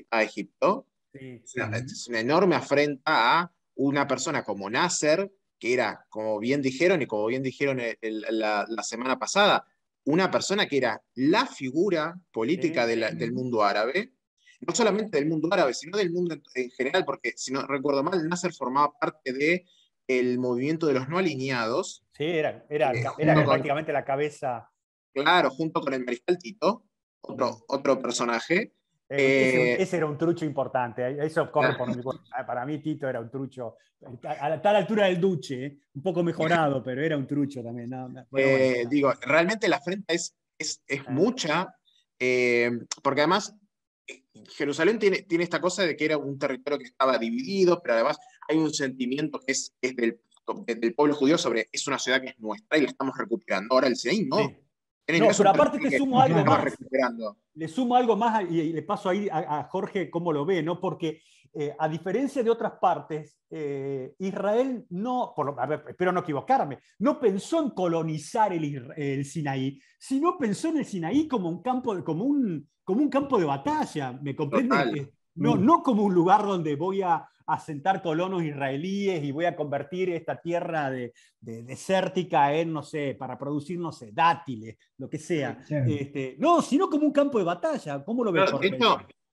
a Egipto. Sí. Es una enorme afrenta a una persona como Nasser, que era, como bien dijeron, y como bien dijeron la semana pasada, una persona que era la figura política del mundo árabe, no solamente del mundo árabe, sino del mundo en general, porque si no recuerdo mal, Nasser formaba parte del movimiento de los no alineados. Sí, era prácticamente la cabeza. Claro, junto con el mariscal Tito. otro personaje. Ese era un trucho importante, eso corre por mi cuenta. Para mí Tito era un trucho, a tal altura del Duce, un poco mejorado, pero era un trucho también. No, bueno. Digo, realmente la afrenta es mucha, porque además Jerusalén tiene esta cosa de que era un territorio que estaba dividido, pero además hay un sentimiento que es del pueblo judío sobre es una ciudad que es nuestra y la estamos recuperando. Ahora el Sinaí no. Sí. No, pero aparte te sumo algo más. Recuperando. Le sumo algo más y le paso ahí a Jorge cómo lo ve, ¿no? Porque a diferencia de otras partes, Israel no, a ver, espero no equivocarme, no pensó en colonizar el Sinaí, sino pensó en el Sinaí como un campo de batalla, ¿me comprende? No como un lugar donde voy a asentar colonos israelíes y voy a convertir esta tierra desértica en, no sé, para producir, no sé, dátiles, lo que sea. Sí. No, sino como un campo de batalla. ¿Cómo lo ves, Jorge?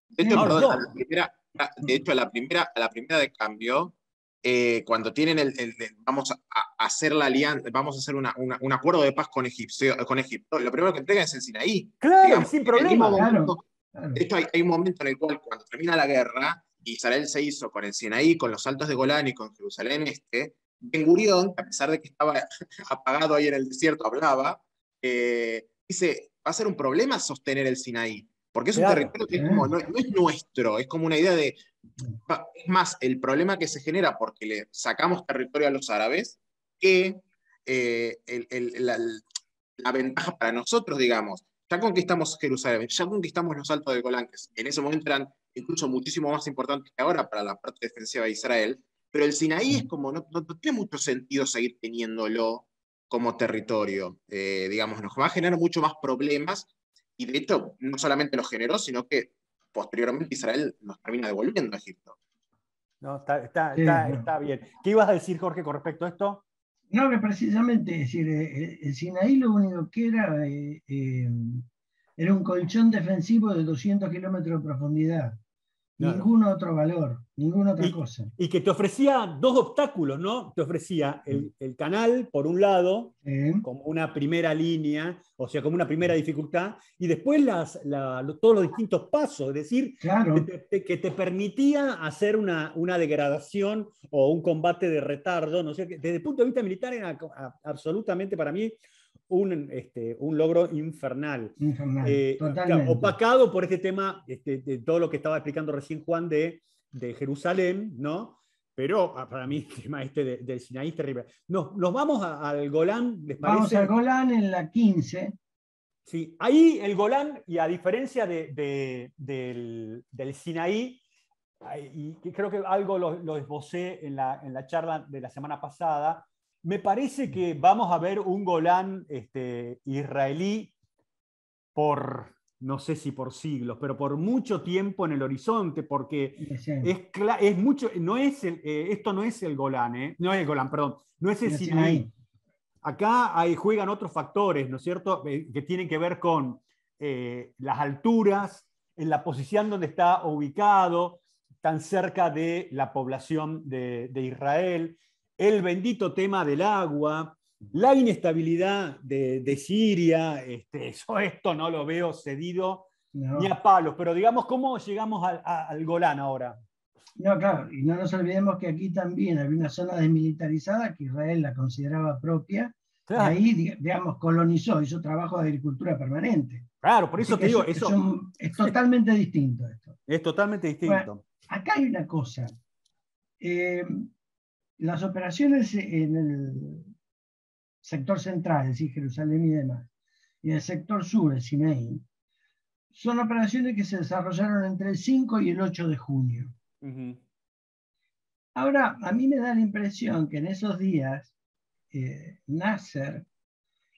De hecho, a la primera de cambio, cuando tienen vamos a hacer la alianza, vamos a hacer un acuerdo de paz con Egipto, lo primero que entregan es el Sinaí. Claro, digamos, sin problema. Claro. De hecho, hay un momento en el cual, cuando termina la guerra, Israel se hizo con el Sinaí, con los Altos de Golán y con Jerusalén Este, Ben Gurión, a pesar de que estaba apagado ahí en el desierto, hablaba, dice, va a ser un problema sostener el Sinaí, porque es un territorio que no es nuestro, es como una idea de... Es más, el problema que se genera porque le sacamos territorio a los árabes, que la ventaja para nosotros, digamos, ya conquistamos Jerusalén, ya conquistamos los Altos de Golán, que en ese momento eran incluso muchísimo más importantes que ahora para la parte defensiva de Israel, pero el Sinaí es como, no tiene mucho sentido seguir teniéndolo como territorio, digamos, nos va a generar mucho más problemas, y de hecho, no solamente lo generó, sino que posteriormente Israel nos termina devolviendo a Egipto. No, está bien. ¿Qué ibas a decir, Jorge, con respecto a esto? No, que precisamente, es decir, el Sinaí lo único que era un colchón defensivo de 200 kilómetros de profundidad. Claro. Ningún otro valor, ninguna otra cosa. Y que te ofrecía dos obstáculos, ¿no? Te ofrecía el canal, por un lado, como una primera línea, o sea, como una primera dificultad, y después todos los distintos pasos, es decir, claro, que te permitía hacer una degradación o un combate de retardo, ¿no? O sea, que desde el punto de vista militar era absolutamente para mí un logro infernal. Totalmente. Opacado por este tema, de todo lo que estaba explicando recién Juan de Jerusalén, ¿no? Pero para mí el tema del Sinaí es terrible. Nos vamos al Golán, ¿les parece? Vamos al Golán en la 15. Sí, ahí el Golán, y a diferencia del Sinaí, y creo que algo lo esbocé en la charla de la semana pasada, me parece que vamos a ver un Golán israelí por, no sé si por siglos, pero por mucho tiempo en el horizonte, porque es mucho, esto no es el Golán, no es el Golán, perdón, no es el Sinaí. Acá juegan otros factores, ¿no es cierto?, que tienen que ver con las alturas, en la posición donde está ubicado, tan cerca de la población de Israel, el bendito tema del agua, la inestabilidad de Siria, esto no lo veo cedido ni a palos, pero digamos, ¿cómo llegamos al Golán ahora? No, claro, y no nos olvidemos que aquí también había una zona desmilitarizada que Israel la consideraba propia, claro. Y ahí, digamos, colonizó, hizo trabajo de agricultura permanente. Claro, por eso te digo, es totalmente distinto esto. Es totalmente distinto. Bueno, acá hay una cosa. Las operaciones en el sector central, es decir, Jerusalén y demás, y el sector sur, el Sinaí, son operaciones que se desarrollaron entre el 5 y el 8 de junio. Ahora, a mí me da la impresión que en esos días Nasser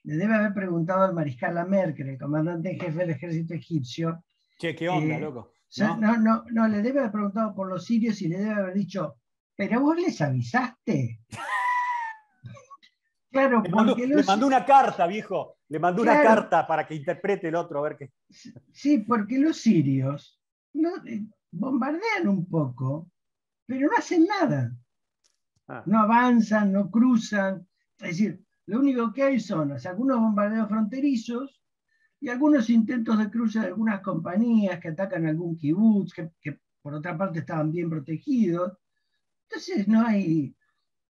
le debe haber preguntado al mariscal Merkel, el comandante en jefe del ejército egipcio. Che, ¿qué onda, loco? No, le debe haber preguntado por los sirios y le debe haber dicho, ¿pero vos les avisaste? Claro, le mandó una carta, viejo. Le mandó una carta para que interprete el otro, a ver qué. Sí, porque los sirios bombardean un poco, pero no hacen nada. No avanzan, no cruzan. Es decir, lo único que hay son algunos bombardeos fronterizos, y algunos intentos de cruce de algunas compañías que atacan algún kibutz, que por otra parte estaban bien protegidos. Entonces no hay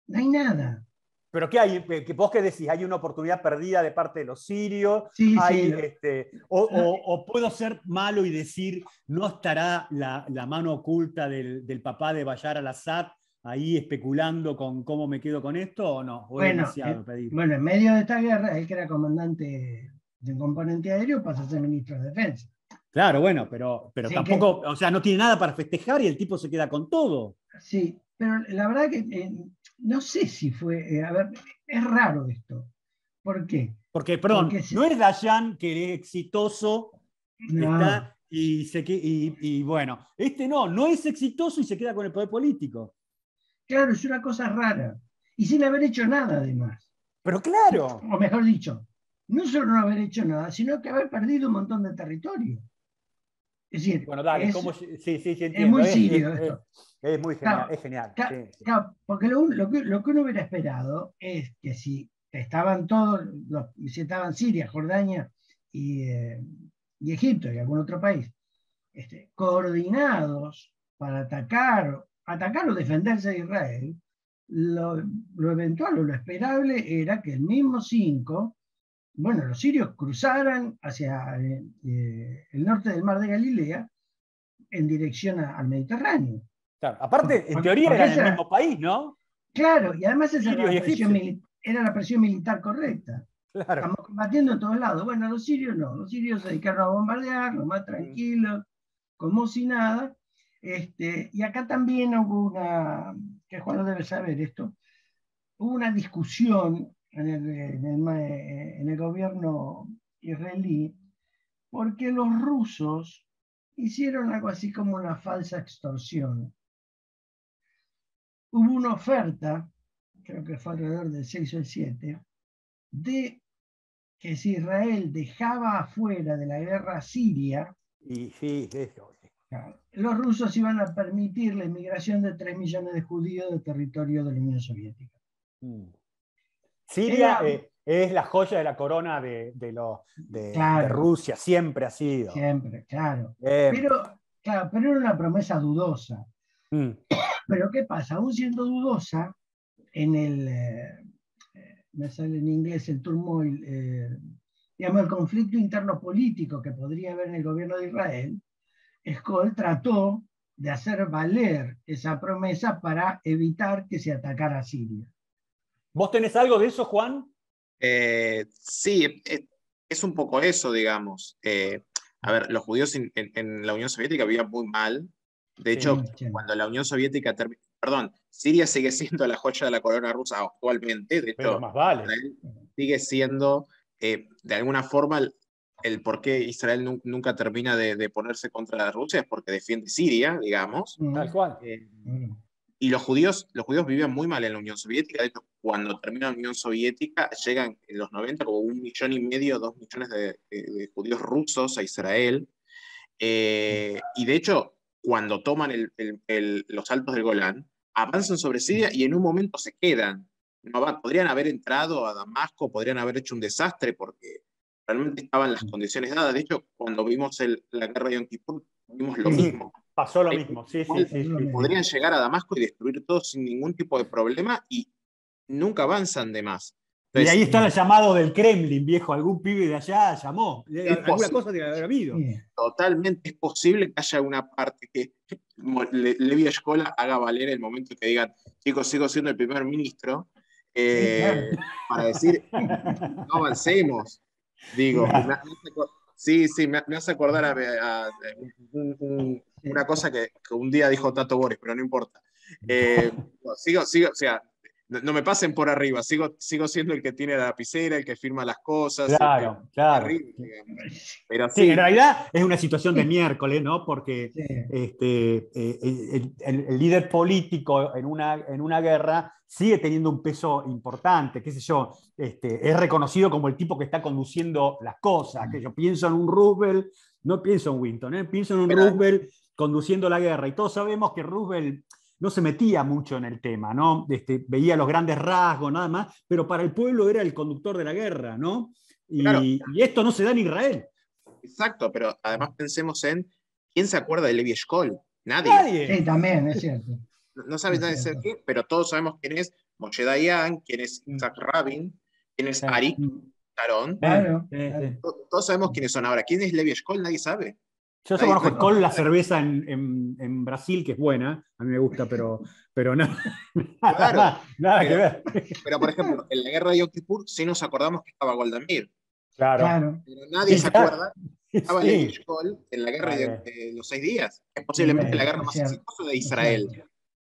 nada. ¿Pero qué hay? ¿Vos qué decís? ¿Hay una oportunidad perdida de parte de los sirios? Sí, ¿Hay, sí. o puedo ser malo y decir, ¿no estará la mano oculta del papá de Bashar al-Assad ahí especulando con cómo me quedo con esto o no? ¿O es demasiado pedir? Bueno, en medio de esta guerra, él que era comandante de un componente aéreo pasa a ser ministro de Defensa. Claro, bueno, pero tampoco, o sea, no tiene nada para festejar y el tipo se queda con todo. Sí, pero la verdad que no sé si fue, a ver, es raro esto. ¿Por qué? Porque, perdón, no es Dayan que es exitoso, no. está y bueno, no es exitoso y se queda con el poder político. Claro, es una cosa rara. Y sin haber hecho nada, además. Pero claro. O mejor dicho, no solo no haber hecho nada, sino que haber perdido un montón de territorio. Es decir, bueno, dale, sí, entiendo. Es muy sirio esto. Es muy genial, claro, es genial. Sí. Claro, porque lo que uno hubiera esperado es que si estaban todos, si estaban Siria, Jordania y Egipto y algún otro país, coordinados para atacar o defenderse de Israel, lo eventual o lo esperable era que el mismo 5, bueno, los sirios cruzaran hacia el norte del mar de Galilea en dirección al Mediterráneo. Claro, aparte, en teoría era el mismo país, ¿no? Claro, y además esa era la presión militar correcta. Claro. Estamos combatiendo en todos lados. Bueno, los sirios no, los sirios se dedicaron a bombardear, lo más tranquilos, como si nada. Y acá también hubo que Juan debe saber esto, hubo una discusión en el gobierno israelí, porque los rusos hicieron algo así como una falsa extorsión. Hubo una oferta, creo que fue alrededor del 6 o el 7, de que si Israel dejaba afuera de la guerra siria, y sí, eso. Los rusos iban a permitir la inmigración de 3 millones de judíos del territorio de la Unión Soviética. Siria es la joya de la corona de Rusia, siempre ha sido. Siempre, claro. Pero era una promesa dudosa. Pero ¿qué pasa? Aún siendo dudosa, me sale en inglés el turmoil, digamos, el conflicto interno político que podría haber en el gobierno de Israel, Skoll trató de hacer valer esa promesa para evitar que se atacara a Siria. ¿Vos tenés algo de eso, Juan? Sí, es un poco eso, digamos. A ver, los judíos en la Unión Soviética vivían muy mal. De hecho, cuando la Unión Soviética terminó, Siria sigue siendo la joya de la corona rusa actualmente. De hecho, más vale. Israel sigue siendo, de alguna forma, el por qué Israel nunca termina de ponerse contra Rusia es porque defiende Siria, digamos. Tal cual. Y los judíos vivían muy mal en la Unión Soviética. De hecho, cuando termina la Unión Soviética, llegan en los 90 como 1,5 millones, 2 millones de judíos rusos a Israel. Y de hecho, cuando toman los Altos del Golán, avanzan sobre Siria y en un momento se quedan. Podrían haber entrado a Damasco, podrían haber hecho un desastre porque realmente estaban las condiciones dadas. De hecho, cuando vimos la guerra de Yom Kippur, vimos lo mismo. Pasó lo mismo, sí. Podrían llegar a Damasco y destruir todo sin ningún tipo de problema y nunca avanzan de más. Entonces, y ahí está el llamado del Kremlin, viejo. Algún pibe de allá llamó. Alguna cosa debe haber habido. Totalmente es posible que haya una parte que Levi Eshkol haga valer el momento que digan, chicos, sigo siendo el primer ministro, para decir, no avancemos. Digo, me hace acordar a una cosa que un día dijo Tato Boris, pero no importa. Sigo, o sea, no me pasen por arriba, sigo siendo el que tiene la lapicera, el que firma las cosas. Claro. Arriba, pero sí, en realidad es una situación de miércoles, ¿no? Porque el líder político en una guerra sigue teniendo un peso importante, qué sé yo, es reconocido como el tipo que está conduciendo las cosas, que yo pienso en un Roosevelt, no pienso en Winton, pienso en un Roosevelt conduciendo la guerra, y todos sabemos que Roosevelt no se metía mucho en el tema, ¿no? Veía los grandes rasgos, nada más, pero para el pueblo era el conductor de la guerra, ¿no? Y esto no se da en Israel. Exacto, pero además pensemos en quién se acuerda de Levi Eshkol. Nadie. Nadie. Sí, también, es cierto. No sabe Es nadie cierto. quién, pero todos sabemos quién es Moshe Dayan, quién es Mm. Isaac Rabin, quién es Sí. Arik Mm, Sharon. Claro, Sí, claro. sí. Todos sabemos quiénes son. Ahora, ¿quién es Levi Eshkol? Nadie sabe. Yo solo Nadie- conozco no- Skol, la cerveza en Brasil, que es buena, a mí me gusta, pero no, nada Claro, más, nada que pero, ver. pero por ejemplo, en la guerra de Yom Kippur sí nos acordamos que estaba Golda Meir, Claro. Claro, pero nadie Sí, se claro. acuerda que estaba Levi Sí. Eshkol en la guerra Está de, bien. de los 6 días. Es del posiblemente la medio, guerra es más cierto, exitosa de es Israel, cierto.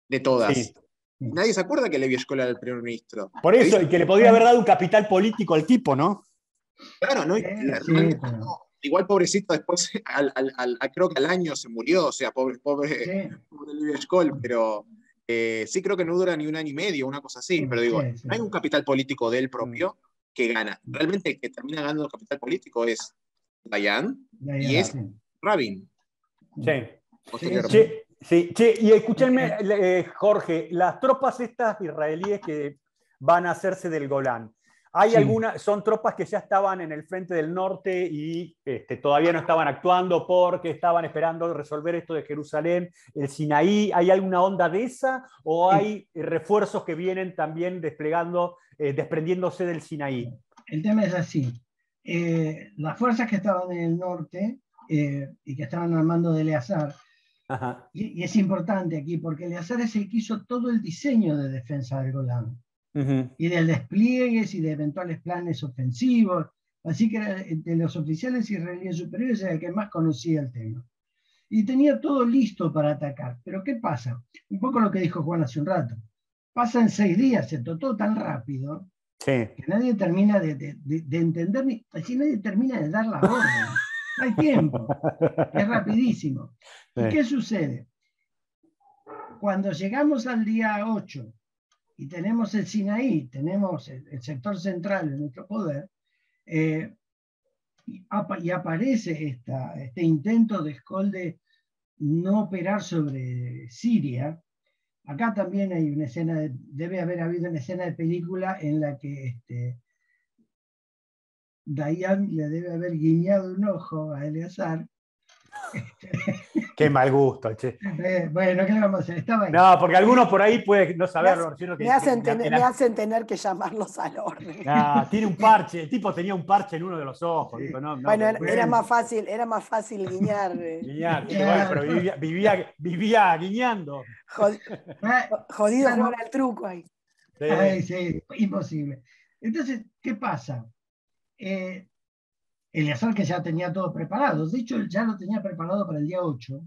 de todas. Sí. Sí. Nadie se acuerda que Levi Eshkol era el primer ministro. Por Se eso, dice, y que le podría haber dado un capital político al tipo, ¿no? claro, ¿no? Sí, Realmente pero, no. Igual pobrecito después, creo que al año se murió, o sea, pobre sí, Levi Eshkol, pero sí creo que no dura ni un año y medio, una cosa así, pero digo, sí, sí. no hay un capital político de él Mm. propio que gana. Realmente el que termina ganando el capital político es Dayan Ya, y ya, es sí. Rabin, Sí. Sí, posteriormente. sí. Sí, y escúchenme, Jorge, las tropas estas israelíes que van a hacerse del Golán, ¿hay Sí. son tropas que ya estaban en el frente del norte y todavía no estaban actuando porque estaban esperando resolver esto de Jerusalén, el Sinaí? ¿Hay alguna onda de esa o Sí. hay refuerzos que vienen también desplegando, desprendiéndose del Sinaí? El tema es así. Las fuerzas que estaban en el norte y que estaban al mando de Eleazar, Ajá. y es importante aquí porque Eleazar es el que hizo todo el diseño de defensa del Golán Uh-huh. y de despliegues y de eventuales planes ofensivos. Así que de los oficiales israelíes superiores era el que más conocía el tema. Y tenía todo listo para atacar. Pero ¿qué pasa? Un poco lo que dijo Juan hace un rato. Pasan 6 días, se trató tan rápido Sí. que nadie termina de entender, ni así nadie termina de dar la orden. No hay tiempo, es rapidísimo. ¿Y qué sucede? Cuando llegamos al día 8 y tenemos el Sinaí, tenemos el sector central en nuestro poder, y aparece este intento de Eshkol de no operar sobre Siria. Acá también hay una escena, debe haber habido una escena de película en la que Dayan le debe haber guiñado un ojo a Eleazar. Qué mal gusto, che. Bueno, ¿qué le vamos a hacer? Estaba ahí. No, porque algunos por ahí pueden no saberlo. Me hacen tener que llamarlos al orden. Tiene un parche, el tipo tenía un parche en uno de los ojos. Dijo, no, Bueno, pero era más fácil guiñar. guiñar, bueno, pero vivía guiñando. Jodido Claro. jugar al truco ahí. Sí. Ay, sí, imposible. Entonces, ¿qué pasa? Eleazar que ya tenía todo preparado, de hecho ya lo tenía preparado para el día 8,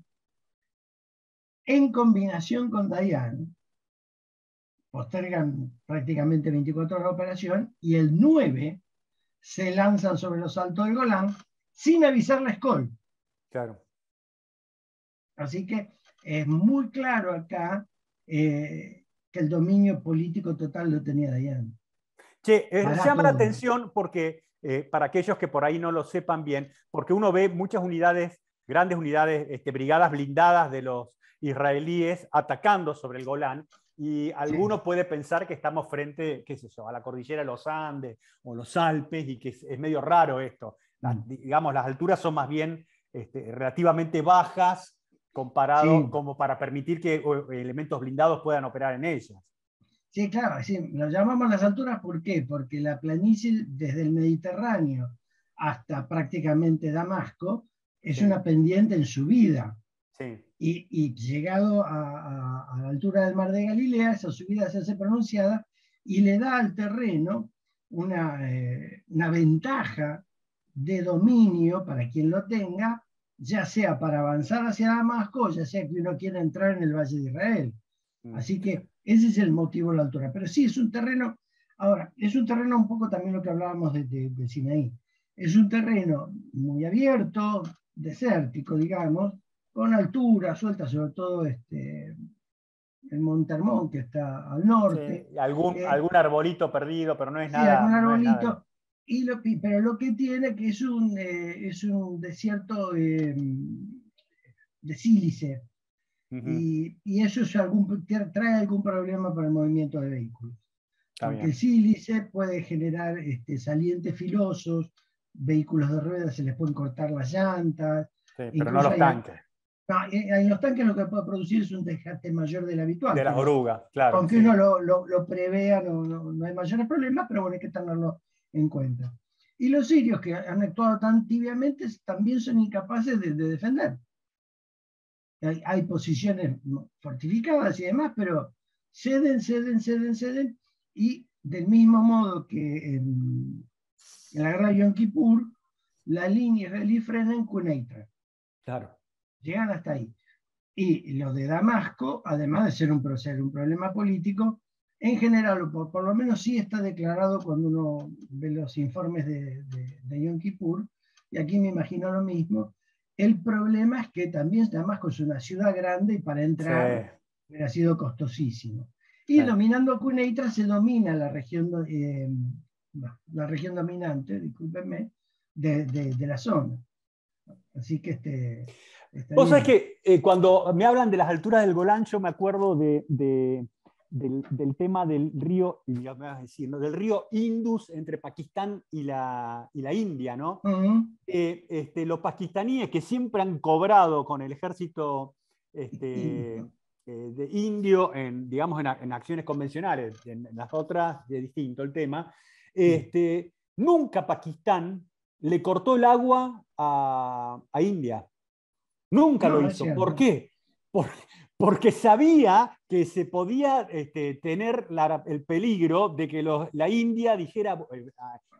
en combinación con Dayan, postergan prácticamente 24 horas de operación y el 9 se lanzan sobre los altos del Golán sin avisarle a Eshkol. Claro. Así que es muy claro acá que el dominio político total lo tenía Dayan. Che, llama la todo. atención porque, para aquellos que por ahí no lo sepan bien, porque uno ve muchas unidades, grandes unidades, brigadas blindadas de los israelíes atacando sobre el Golán, y alguno puede pensar que estamos frente, qué sé yo, a la cordillera de los Andes o los Alpes, y que es medio raro esto. Digamos, las alturas son más bien relativamente bajas comparado como para permitir que elementos blindados puedan operar en ellas. Sí, claro, sí, lo llamamos las alturas, ¿por qué? Porque la planicie desde el Mediterráneo hasta prácticamente Damasco es una pendiente en subida. Sí. Y llegado a la altura del Mar de Galilea, esa subida se hace pronunciada y le da al terreno una ventaja de dominio para quien lo tenga, ya sea para avanzar hacia Damasco, ya sea que uno quiera entrar en el Valle de Israel. Así que ese es el motivo de la altura. Pero sí, es un terreno, ahora, es un terreno un poco también lo que hablábamos de Sinaí. Es un terreno muy abierto, desértico, digamos, con altura, suelta sobre todo el Monte Hermón, que está al norte. Sí, algún arbolito perdido, pero no es sí, nada. algún arbolito. No es nada. Pero lo que tiene que es un desierto de sílice. Y eso trae algún problema para el movimiento de vehículos. Porque el sílice puede generar salientes filosos vehículos de ruedas se les pueden cortar las llantas. Sí, pero no Incluso los tanques. No, en los tanques lo que puede producir es un desgaste mayor del habitual. De las orugas, claro. Aunque sí. uno lo prevea, no hay mayores problemas, pero bueno, hay que tenerlo en cuenta. Y los sirios que han actuado tan tibiamente también son incapaces de defender. Hay posiciones fortificadas y demás, pero ceden, y del mismo modo que en la guerra de Yom Kippur, la línea israelí frena en Quneitra. Claro. Llegan hasta ahí. Y lo de Damasco, además de ser un problema político, en general, o por lo menos sí está declarado cuando uno ve los informes de Yom Kippur, y aquí me imagino lo mismo. El problema es que también Damasco es una ciudad grande y para entrar hubiera sido costosísimo. Y dominando Quneitra se domina la región dominante, discúlpenme, de la zona. Así que vos sabés que cuando me hablan de las alturas del Golán, yo me acuerdo del tema del río, ya me vas a decir, ¿no? Del río Indus entre Pakistán y la India, ¿no? Los pakistaníes que siempre han cobrado con el ejército de indio, digamos, en acciones convencionales, en las otras es distinto el tema, nunca Pakistán le cortó el agua a India. Nunca lo hizo. ¿Por qué? Porque sabía que se podía tener el peligro de que la India dijera,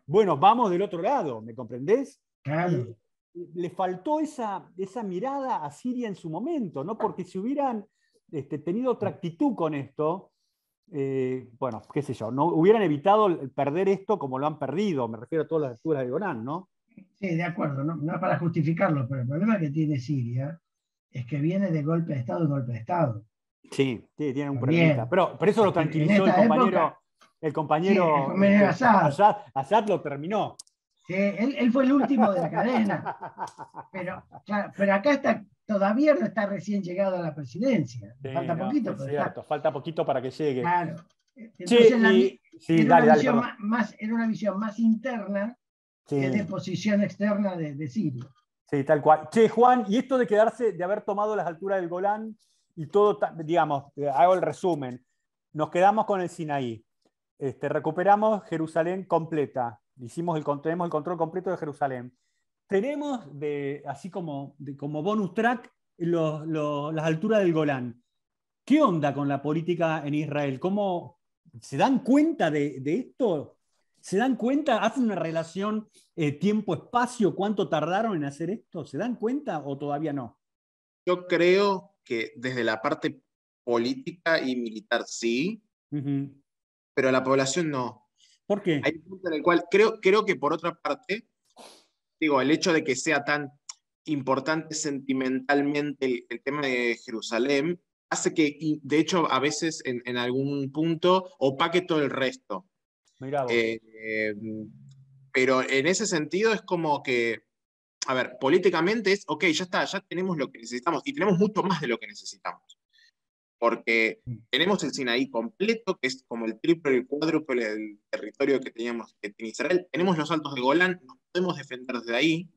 bueno, vamos del otro lado, ¿me comprendés? Claro. Le faltó esa mirada a Siria en su momento, ¿no? Porque si hubieran tenido otra actitud con esto, bueno, qué sé yo, no hubieran evitado perder esto como lo han perdido, me refiero a todas las alturas de Golán, ¿no? Sí, de acuerdo, no es para justificarlo, pero el problema que tiene Siria es que viene de golpe de Estado en golpe de Estado. Sí, tiene un problemita. Pero eso lo tranquilizó el compañero Assad lo terminó. Sí, él fue el último de la cadena. Pero acá todavía no está recién llegado a la presidencia. Sí, falta poquito. Es cierto, falta poquito para que llegue. Claro. Entonces, era una visión más interna que de posición externa de Siria. Sí, tal cual. Che, Juan, y esto de haber tomado las alturas del Golán y todo, digamos, hago el resumen. Nos quedamos con el Sinaí. Recuperamos Jerusalén completa. Tenemos el control completo de Jerusalén. Tenemos, así como bonus track, las alturas del Golán. ¿Qué onda con la política en Israel? ¿Cómo se dan cuenta de esto? ¿Se dan cuenta? ¿Hacen una relación tiempo-espacio? ¿Cuánto tardaron en hacer esto? ¿Se dan cuenta o todavía no? Yo creo que desde la parte política y militar sí, pero la población no. ¿Por qué? Hay un punto en el cual creo que por otra parte, digo, el hecho de que sea tan importante sentimentalmente el tema de Jerusalén hace que, de hecho, a veces en algún punto opaque todo el resto. Mirá vos. Pero en ese sentido es como que, a ver, políticamente es, ok, ya está, ya tenemos lo que necesitamos y tenemos mucho más de lo que necesitamos. Porque tenemos el Sinaí completo, que es como el triple, el cuádruple del territorio que teníamos en Israel. Tenemos los altos de Golán, nos podemos defender desde ahí.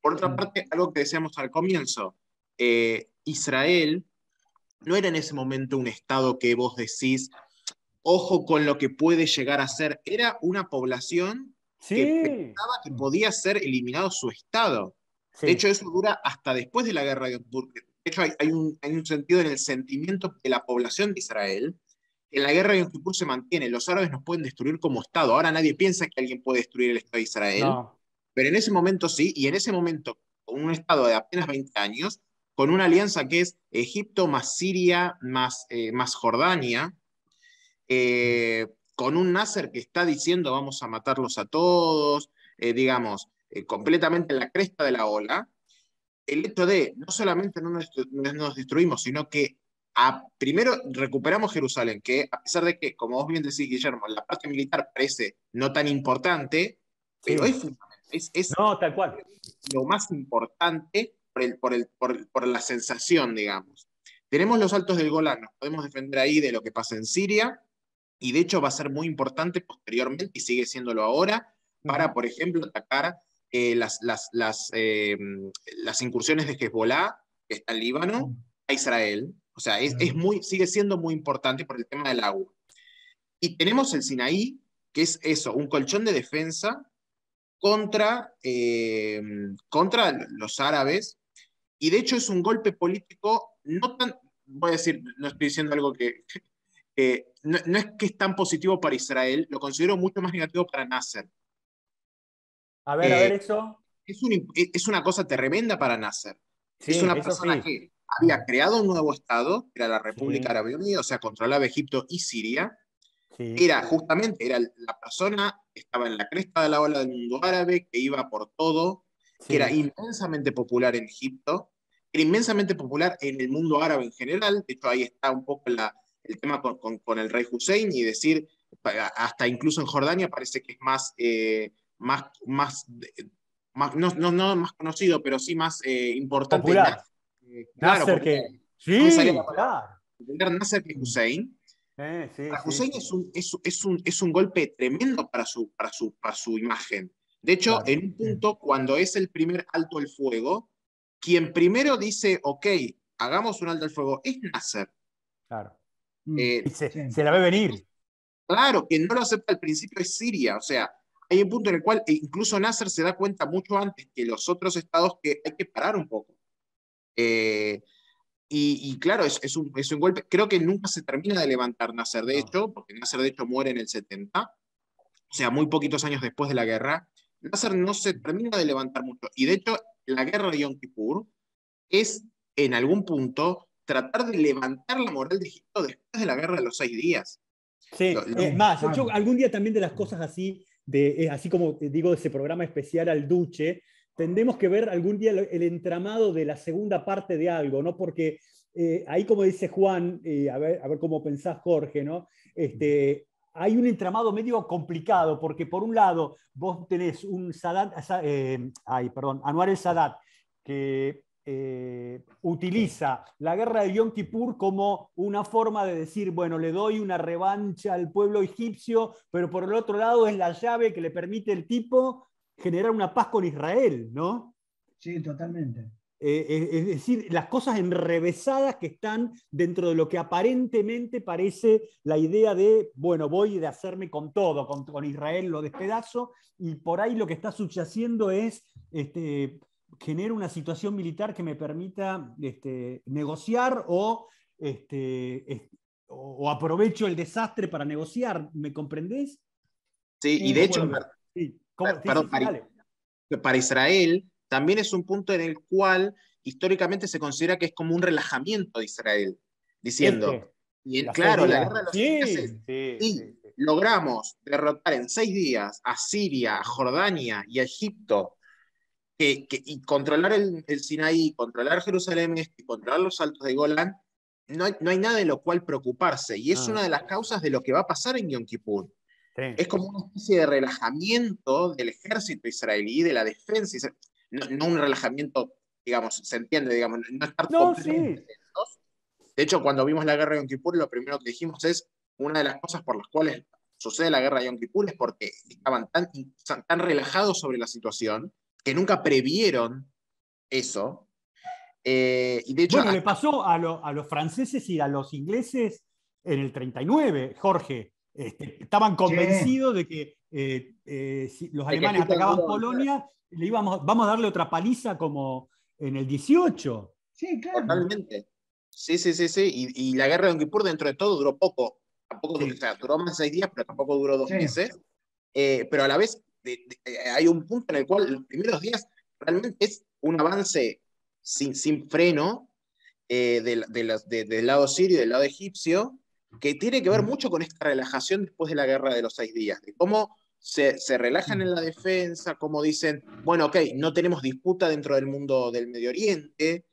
Por otra parte, algo que decíamos al comienzo, Israel no era en ese momento un estado que vos decís, ojo con lo que puede llegar a ser. Era una población que pensaba que podía ser eliminado su estado. Sí. De hecho, eso dura hasta después de la guerra de Yom Kippur. De hecho, hay un sentido en el sentimiento de la población de Israel. En la guerra de Yom Kippur se mantiene. Los árabes nos pueden destruir como estado. Ahora nadie piensa que alguien puede destruir el estado de Israel. No. Pero en ese momento sí. Y en ese momento, con un estado de apenas 20 años, con una alianza que es Egipto más Siria más Jordania, con un Nasser que está diciendo vamos a matarlos a todos, digamos, completamente en la cresta de la ola, el hecho de no solamente no nos destruimos, sino que primero recuperamos Jerusalén, que a pesar de que, como vos bien decís, Guillermo, la parte militar parece no tan importante, pero es no, tal cual. Lo más importante por la sensación, digamos. Tenemos los altos del Golán, nos podemos defender ahí de lo que pasa en Siria, y de hecho va a ser muy importante posteriormente, y sigue siéndolo ahora, para, por ejemplo, atacar las incursiones de Hezbollah, que está en Líbano, a Israel. O sea, sigue siendo muy importante por el tema del agua. Y tenemos el Sinaí, que es eso, un colchón de defensa contra los árabes, y de hecho es un golpe político, no tan, voy a decir, no estoy diciendo algo que no es que es tan positivo para Israel, lo considero mucho más negativo para Nasser. A ver, eso. Es una cosa tremenda para Nasser. Sí, es una persona que había creado un nuevo Estado, que era la República Árabe Unida, o sea, controlaba Egipto y Siria. Era la persona que estaba en la cresta de la ola del mundo árabe, que iba por todo, que era inmensamente popular en Egipto, era inmensamente popular en el mundo árabe en general. De hecho, ahí está un poco el tema con el rey Hussein, y decir, hasta incluso en Jordania parece que es no más conocido, pero sí más importante. Popular. Claro, Nasser popular. que... Sí, claro. Nasser que Hussein. Para Hussein es un golpe tremendo para su imagen. De hecho, en un punto, cuando es el primer alto el fuego, quien primero dice, ok, hagamos un alto el fuego, es Nasser. Claro. Se la ve venir. Claro, quien no lo acepta al principio es Siria. O sea, hay un punto en el cual incluso Nasser se da cuenta mucho antes que los otros estados que hay que parar un poco. Y claro, es un golpe. Creo que nunca se termina de levantar Nasser, de hecho, porque Nasser de hecho muere en el 70, o sea, muy poquitos años después de la guerra. Nasser no se termina de levantar mucho. Y de hecho, la guerra de Yom Kippur es, en algún punto, tratar de levantar la moral de Egipto después de la guerra de los 6 días. Sí, yo algún día también de las cosas así, así como digo, ese programa especial al Duce, tendremos que ver algún día el entramado de la segunda parte de algo, ¿no? Porque ahí, como dice Juan, a ver cómo pensás, Jorge, ¿no? Hay un entramado medio complicado, porque por un lado vos tenés un Anwar el Sadat, que utiliza la guerra de Yom Kippur como una forma de decir, bueno, le doy una revancha al pueblo egipcio, pero por el otro lado es la llave que le permite al tipo generar una paz con Israel, ¿no? Sí, totalmente. Es decir, las cosas enrevesadas que están dentro de lo que aparentemente parece la idea de, bueno, voy a hacerme con todo, con Israel lo despedazo, y por ahí lo que está subyaciendo es genera una situación militar que me permita negociar o aprovecho el desastre para negociar. ¿Me comprendés? Sí, y de hecho, para Israel también es un punto en el cual históricamente se considera que es como un relajamiento de Israel, diciendo, claro, la guerra de los 6 días logramos derrotar en 6 días a Siria, a Jordania y a Egipto, y controlar el Sinaí, controlar Jerusalén Este, y controlar los altos de Golán, no hay nada de lo cual preocuparse. Y es una de las causas de lo que va a pasar en Yom Kippur. Es como una especie de relajamiento del ejército israelí, de la defensa. No un relajamiento, digamos, se entiende, digamos, no estar completamente tensos. De hecho, cuando vimos la guerra de Yom Kippur, lo primero que dijimos es, una de las cosas por las cuales sucede la guerra de Yom Kippur es porque estaban tan relajados sobre la situación que nunca previeron eso. Y de hecho, le pasó a los franceses y a los ingleses en el 39, Jorge. Estaban convencidos de que si los alemanes atacaban Polonia, vamos a darle otra paliza como en el 18. Sí, claro. Totalmente. Sí. Y la guerra de Yom Kippur, dentro de todo, duró poco. Tampoco, o sea, duró más de 6 días, pero tampoco duró 2 meses. Pero a la vez hay un punto en el cual los primeros días realmente es un avance sin freno del lado sirio y del lado egipcio, que tiene que ver mucho con esta relajación después de la guerra de los 6 días, de cómo se relajan en la defensa, cómo dicen, bueno, ok, no tenemos disputa dentro del mundo del Medio Oriente,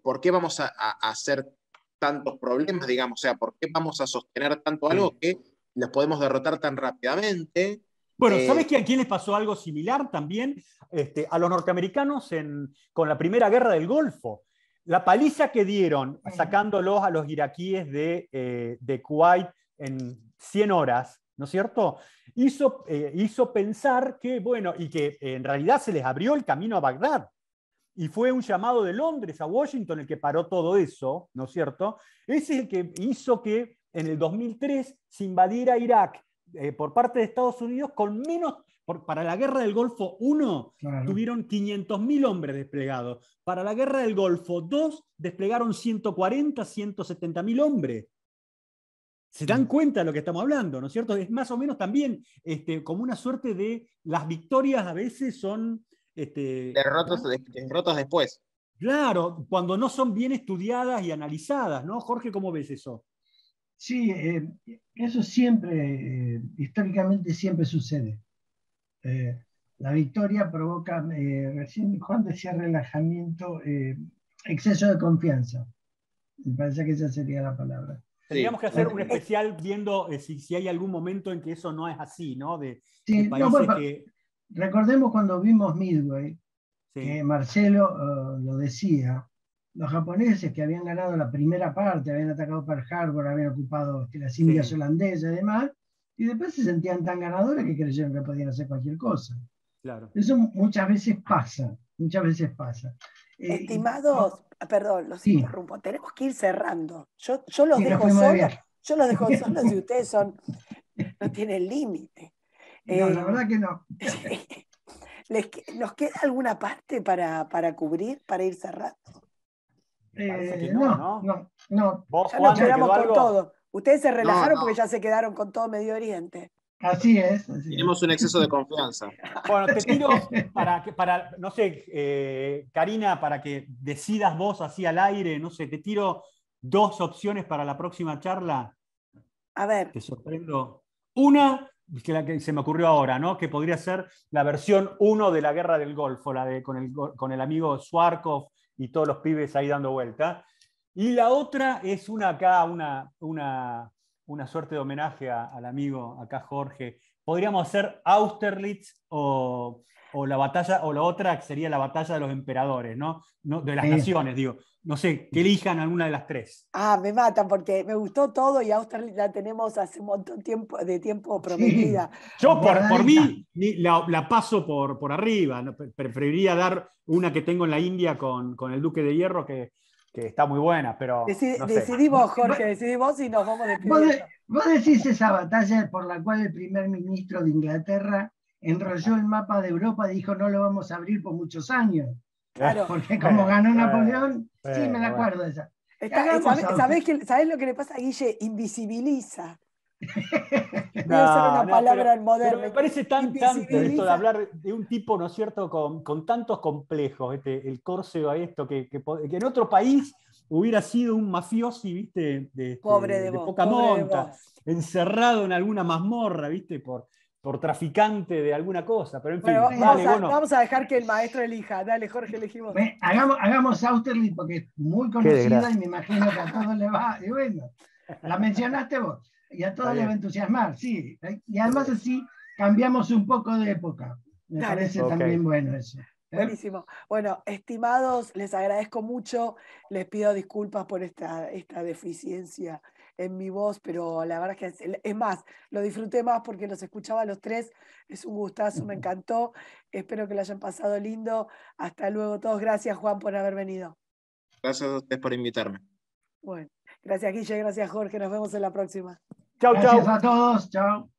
¿por qué vamos a hacer tantos problemas, digamos? O sea, ¿por qué vamos a sostener tanto algo que los podemos derrotar tan rápidamente? Bueno, ¿sabes a quién les pasó algo similar también? A los norteamericanos con la primera guerra del Golfo. La paliza que dieron sacándolos a los iraquíes de Kuwait en 100 horas ¿no es cierto? Hizo pensar que, bueno, y que en realidad se les abrió el camino a Bagdad. Y fue un llamado de Londres a Washington el que paró todo eso, ¿no es cierto? Ese es el que hizo que en el 2003 se invadiera Irak por parte de Estados Unidos con menos, para la guerra del Golfo I Claro. tuvieron 500.000 hombres desplegados. Para la guerra del Golfo II desplegaron 140, 170.000 hombres. ¿Se dan cuenta de lo que estamos hablando, no es cierto? Es más o menos también como una suerte de las victorias a veces son... derrotas después. Claro, cuando no son bien estudiadas y analizadas, ¿no? Jorge, ¿cómo ves eso? Sí, eso siempre, históricamente siempre sucede. La victoria provoca, recién Juan decía relajamiento, exceso de confianza. Me parece que esa sería la palabra. Tendríamos que hacer un especial viendo si hay algún momento en que eso no es así, ¿no? De países no, bueno, que... Recordemos cuando vimos Midway, Sí. que Marcelo lo decía, los japoneses que habían ganado la primera parte, habían atacado Pearl Harbor, habían ocupado las Indias holandesas y demás, y después se sentían tan ganadores que creyeron que podían hacer cualquier cosa. Claro. Eso muchas veces pasa, muchas veces pasa. Estimados, perdón, los interrumpo, tenemos que ir cerrando. Yo los dejo solos, y ustedes no tienen límite. No, la verdad que no. ¿Nos queda alguna parte para cubrir, para ir cerrando? No. ¿Vos, ya Juan, nos quedamos con algo? todo. Ustedes se relajaron porque ya se quedaron con todo Medio Oriente. Así es. Tenemos un exceso de confianza. Bueno, te tiro no sé, Karina, para que decidas vos así al aire, no sé, te tiro 2 opciones para la próxima charla. A ver. Te sorprendo. Una, que la que se me ocurrió ahora, ¿no? Que podría ser la versión 1 de la Guerra del Golfo, con el amigo Schwarzkopf y todos los pibes ahí dando vuelta. Y la otra es una suerte de homenaje al amigo acá Jorge. Podríamos hacer Austerlitz o la batalla, o la otra que sería la batalla de los emperadores, ¿no? De las naciones, digo. No sé, que elijan alguna de las 3. Me matan porque me gustó todo y Austerlitz la tenemos hace un montón de tiempo prometida. Sí. Yo por mí la paso por arriba. ¿No? Preferiría dar una que tengo en la India con el Duque de Hierro, que está muy buena, pero no sé. Decidí vos, Jorge, decidí vos y nos vamos despidiendo. Vos decís esa batalla por la cual el primer ministro de Inglaterra enrolló el mapa de Europa y dijo no lo vamos a abrir por muchos años. Claro. Porque como ganó Napoleón, sí me la acuerdo de esa. ¿Sabés lo que le pasa a Guille? Invisibiliza. Voy a usar una palabra moderna. Pero me parece tanto esto de hablar de un tipo, ¿no es cierto?, con tantos complejos, el Córsego a esto, que en otro país hubiera sido un mafiosi, ¿viste? De poca monta, encerrado en alguna mazmorra, ¿viste? Por traficante de alguna cosa. Pero en fin, vamos a dejar que el maestro elija. Dale, Jorge, elegimos. Hagamos Austerlitz porque es muy conocida y me imagino que a todos le va. Y bueno, la mencionaste vos. Y a todos les va a entusiasmar, sí. Y además así cambiamos un poco de época. Me parece también bueno eso. Buenísimo. Bueno, estimados, les agradezco mucho. Les pido disculpas por esta deficiencia en mi voz, pero la verdad es que es más, lo disfruté más porque los escuchaba a los 3. Es un gustazo, me encantó. Espero que lo hayan pasado lindo. Hasta luego todos. Gracias, Juan, por haber venido. Gracias a ustedes por invitarme. Bueno, gracias, Guille, gracias, Jorge. Nos vemos en la próxima. Chau, Gracias a todos. Chao.